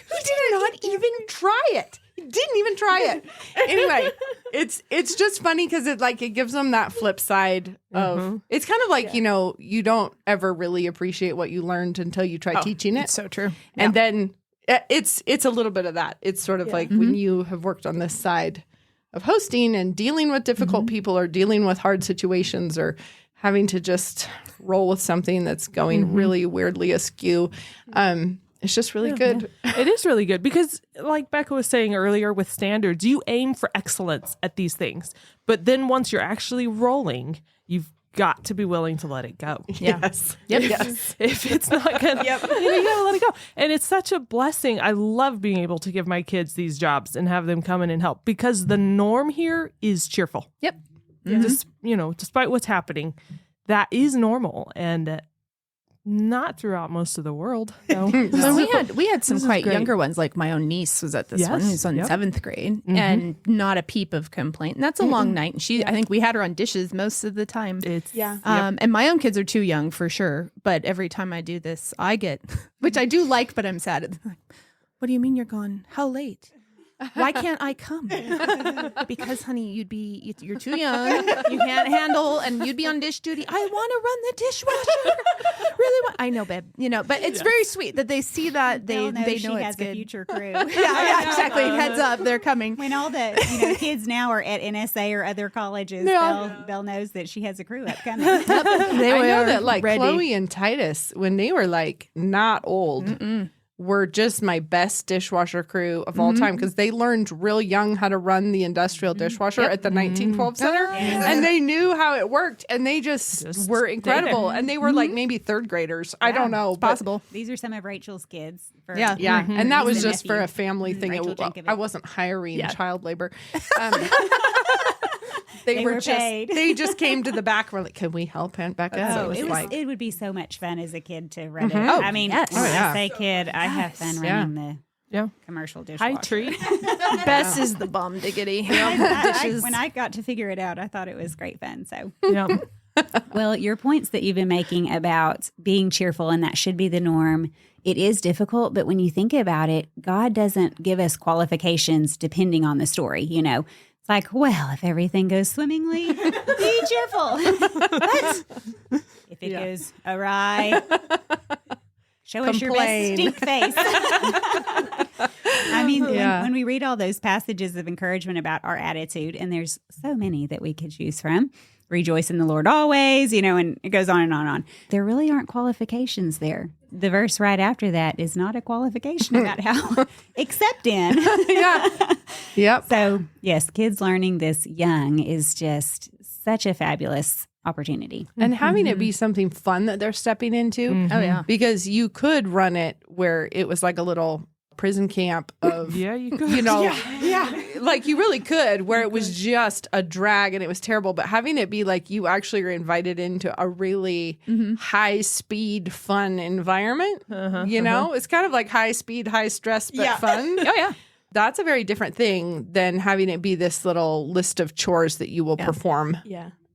not even try it. He didn't even try it. Anyway, it's just funny because it gives them that flip side of, it's kind of like, you know, you don't ever really appreciate what you learned until you try teaching it. It's so true. And then it's a little bit of that. It's sort of like when you have worked on this side of hosting and dealing with difficult people, or dealing with hard situations, or having to just roll with something that's going really weirdly askew. It's just really good. It is really good because, like Bekah was saying earlier, with standards, you aim for excellence at these things. But then once you're actually rolling, you've got to be willing to let it go. Yes. If it's not good, you gotta let it go. And it's such a blessing. I love being able to give my kids these jobs and have them come in and help, because the norm here is cheerful. Despite what's happening, that is normal. And not throughout most of the world. So we had some quite younger ones. Like my own niece was at this one, who's on 7th grade, and not a peep of complaint. And that's a long night. And I think we had her on dishes most of the time. And my own kids are too young for sure. But every time I do this, I get, which I do like, but I'm sad. What do you mean you're gone? How late? Why can't I come? Because, honey, you're too young. You can't handle, and you'd be on dish duty. I want to run the dishwasher. Really want. I know, babe. You know, but it's very sweet that they see that they know she it's has good. a future crew. yeah, exactly. Heads up, they're coming. When all the kids now are at NSA or other colleges, Belle knows that she has a crew upcoming. I know that, like, ready. Chloe and Titus, when they were like not old. were just my best dishwasher crew of all time because they learned real young how to run the industrial dishwasher at the 1912 Center. And they knew how it worked. And they just were incredible. And they were like maybe third graders. I don't know. It's possible. These are some of Rachel's kids. Yeah. And that was He's a just for nephew. a family thing. I wasn't hiring child labor. They were just paid. They just came to the back. We're like, can we help Aunt Becca? So It would be so much fun as a kid to run it. Oh, I mean, yes. when yeah. I say kid, I have fun running the commercial dishwasher. High treat. Bess is the bum diggity. When I got to figure it out, I thought it was great fun. So, Yeah. well, your points that you've been making about being cheerful and that should be the norm, it is difficult. But when you think about it, God doesn't give us qualifications depending on the story. You know, it's like, well, if everything goes swimmingly, be cheerful. But if it goes awry, show us your best stink face. I mean, when we read all those passages of encouragement about our attitude, and there's so many that we could choose from, rejoice in the Lord always, you know, and it goes on and on and on. There really aren't qualifications there. The verse right after that is not a qualification about how, except in. Yep. So, yes, kids learning this young is just such a fabulous opportunity. And having it be something fun that they're stepping into. Oh, yeah. Because you could run it where it was like a little prison camp of, You could. you know, like you really could, where it was just a drag and it was terrible. But having it be like you actually are invited into a really high speed, fun environment, you know, it's kind of like high speed, high stress, but fun. Oh, yeah. That's a very different thing than having it be this little list of chores that you will perform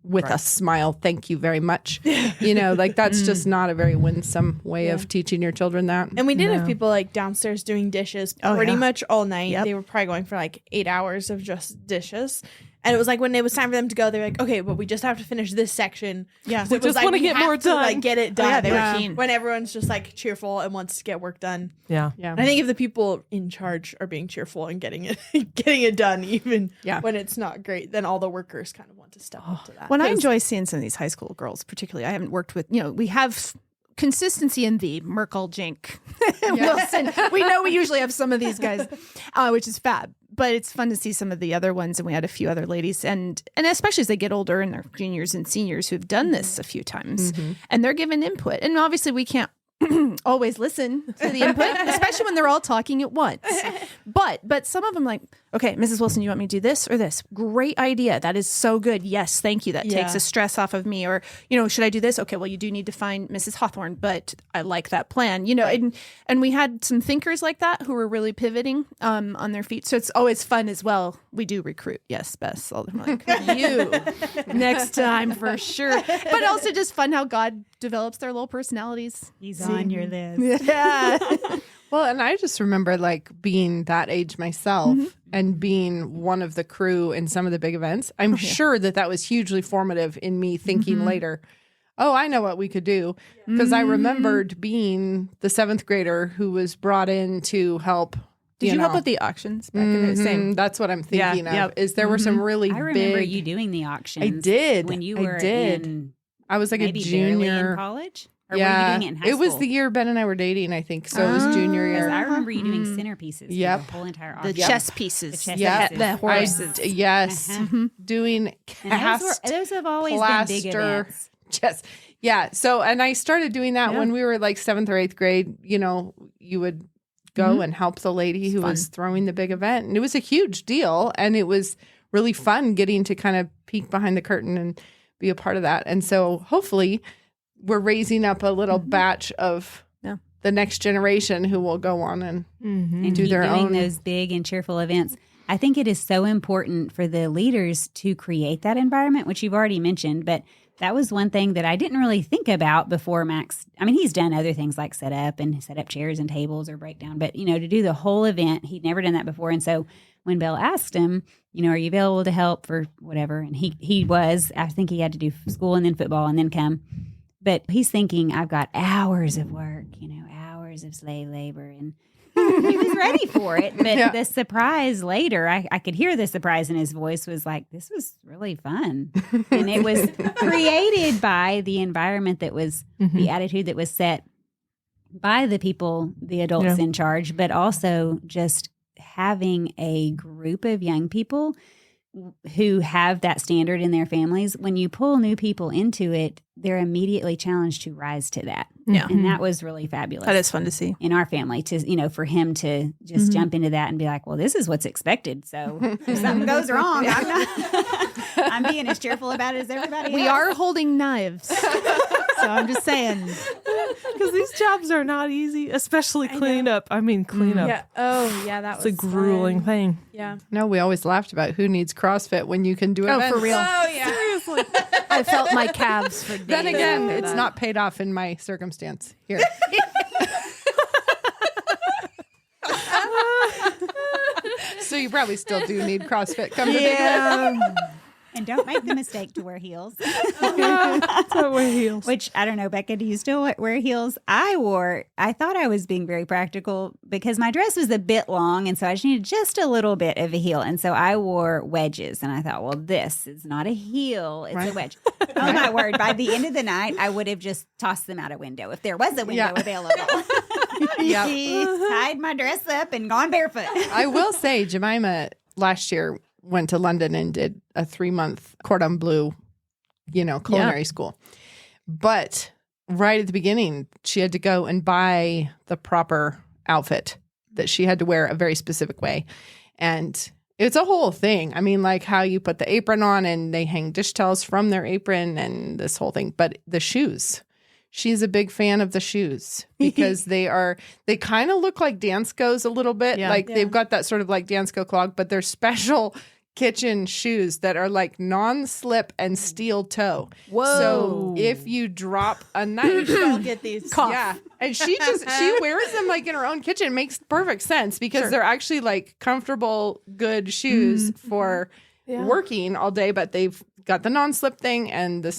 with a smile. Thank you very much. You know, like that's just not a very winsome way of teaching your children that. And we did have people like downstairs doing dishes pretty much all night. They were probably going for like 8 hours of just dishes. And it was like when it was time for them to go, they were like, okay, but we just have to finish this section. Yeah. So it We was just like, wanna we get have more to, done. like, get it done. yeah, they were keen. When everyone's just like cheerful and wants to get work done. Yeah. Yeah. And I think if the people in charge are being cheerful and getting it done, even when it's not great, then all the workers kind of want to step up to that. When I enjoy seeing some of these high school girls, particularly, I haven't worked with, you know, we have consistency in the Merkle, Jink, Wilson. We know we usually have some of these guys, which is fab. But it's fun to see some of the other ones, and we had a few other ladies, and especially as they get older and they're juniors and seniors who've done this a few times, and they're given input. And obviously we can't always listen to the input, especially when they're all talking at once. But some of them like, okay, Mrs. Wilson, you want me to do this or this? Great idea. That is so good. Yes, thank you. That takes a stress off of me. Or, you know, should I do this? Okay, well, you do need to find Mrs. Hawthorne, but I like that plan. You know, and we had some thinkers like that who were really pivoting on their feet. So it's always fun as well. We do recruit. Yes, Bess. I'm like, you next time for sure. But also just fun how God develops their little personalities. He's on your list. Yeah. Well, and I just remember like being that age myself and being one of the crew in some of the big events. I'm sure that was hugely formative in me thinking later, oh, I know what we could do. Because I remembered being the 7th grader who was brought in to help. Did you help with the auctions back in the same? That's what I'm thinking of. Yep. Is there were some really I remember big, you doing the auctions. I did. When you I were did. in I was like a maybe barely junior in college? Or were you doing it in high it was school? the year Ben and I were dating, I think. So it was junior year. I remember you doing centerpieces for Yep. the whole entire The auction. chess pieces. The chess Yep. pieces. The horses. Yes. Doing And cast those have always been big plaster. events. Yes. Yeah. So, and I started doing that when we were like 7th or 8th grade. You know, you would go and help the lady who was throwing the big event. And it was a huge deal. And it was really fun getting to kind of peek behind the curtain and be a part of that. And so hopefully we're raising up a little batch of the next generation who will go on and And do keep their doing own. those big and cheerful events. I think it is so important for the leaders to create that environment, which you've already mentioned, but that was one thing that I didn't really think about before Max. I mean, he's done other things like set up chairs and tables or breakdown, but you know, to do the whole event, he'd never done that before. And so when Bel asked him, you know, are you available to help for whatever? And he was, I think he had to do school and then football and then come. But he's thinking, I've got hours of work, you know, hours of slave labor. And he was ready for it. But the surprise later, I could hear the surprise in his voice was like, this was really fun. And it was created by the environment that was, the attitude that was set by the people, the adults in charge, but also just having a group of young people who have that standard in their families. When you pull new people into it, they're immediately challenged to rise to that. Yeah. And that was really fabulous. That is fun to see. In our family, to, for him to just jump into that and be like, well, this is what's expected. So if something goes wrong, I'm being as cheerful about it as everybody else. We are holding knives. So I'm just saying. Because these jobs are not easy, especially cleanup. Cleanup. Yeah. Oh, yeah. That It's was a grueling thing. Yeah. No, we always laughed about who needs CrossFit when you can do it. For real. Oh, yeah. Seriously. I felt my calves for days. Then again, after it's that. not paid off in my circumstance here. So you probably still do need CrossFit. Come to think of it. And don't make the mistake to wear heels. Don't wear heels. Which, I don't know, Bekah, do you still wear heels? I thought I was being very practical because my dress was a bit long, and so I just needed just a little bit of a heel. And so I wore wedges, and I thought, well, this is not a heel, it's a wedge. Oh, my word. By the end of the night, I would have just tossed them out a window if there was a window available. Tied my dress up and gone barefoot. I will say, Jemima last year went to London and did a 3-month cordon bleu, culinary school. But right at the beginning, she had to go and buy the proper outfit that she had to wear a very specific way. And it's a whole thing. Like how you put the apron on and they hang dish towels from their apron and this whole thing. But the shoes. She's a big fan of the shoes because they kind of look like Dansko's a little bit. They've got that sort of like Dansko clog, but they're special kitchen shoes that are like non-slip and steel toe. Whoa. So if you drop a knife, I'll get these. yeah. And she wears them like in her own kitchen. It makes perfect sense because they're actually like comfortable, good shoes for working all day, but they've got the non-slip thing and the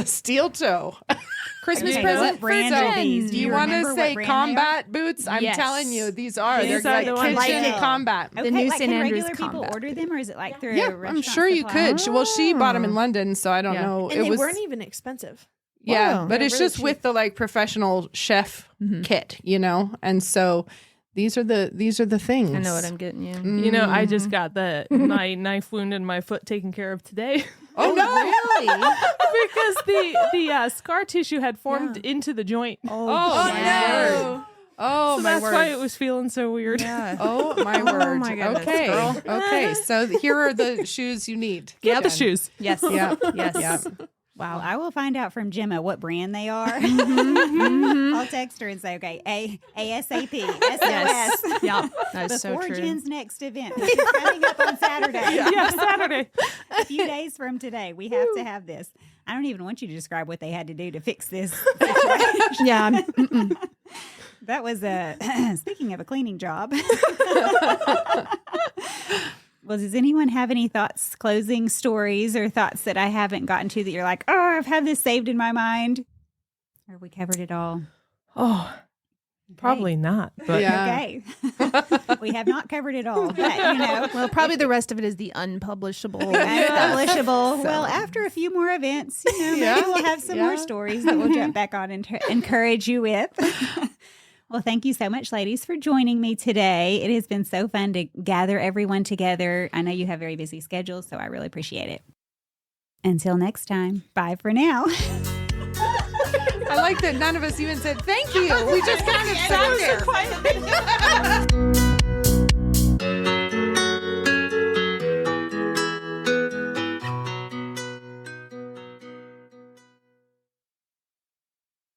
steel toe. Christmas Okay, present what brand for are Jen. these? Do you want to remember say what brand combat boots? I'm Yes. telling you, these are. These They're are the like ones. kitchen Like it. combat. Okay, new like, St. can Andrews regular people combat. order them, or is it like through a Yeah, I'm restaurant sure you supply? could. Well, she bought them in London, so I don't know. And they weren't even expensive. Yeah, Wow. but They're it's really just cheap. with the like professional chef kit, and so these are the things. I know what I'm getting you. I just got my knife wound in my foot taken care of today. Oh no! Really? Because the scar tissue had formed into the joint. Oh my word! Oh So my that's word! why it was feeling so weird. Yeah. Oh my word! my goodness, Okay, girl. okay. So here are the shoes you need. Get the Jen. shoes. Yes. Yeah, Yes. yeah. Wow, I will find out from Gemma what brand they are. I'll text her and say, okay, ASAP, SOS. Yeah. That is so Before true. Jen's next event, which is coming up on Saturday. Yeah, Saturday. A few days from today, we have to have this. I don't even want you to describe what they had to do to fix this situation. Yeah. That was speaking of a cleaning job. Well, does anyone have any thoughts, closing stories, or thoughts that I haven't gotten to that you're like, oh, I've had this saved in my mind? Or we covered it all? Oh, probably not. But Yeah. Okay. We have not covered it all, but Well, probably the rest of it is the unpublishable. unpublishable. Well, after a few more events, maybe we'll have some more stories that we'll jump back on and encourage you with. Well, thank you so much, ladies, for joining me today. It has been so fun to gather everyone together. I know you have very busy schedules, so I really appreciate it. Until next time, bye for now. I like that none of us even said thank you. We just kind of sat there.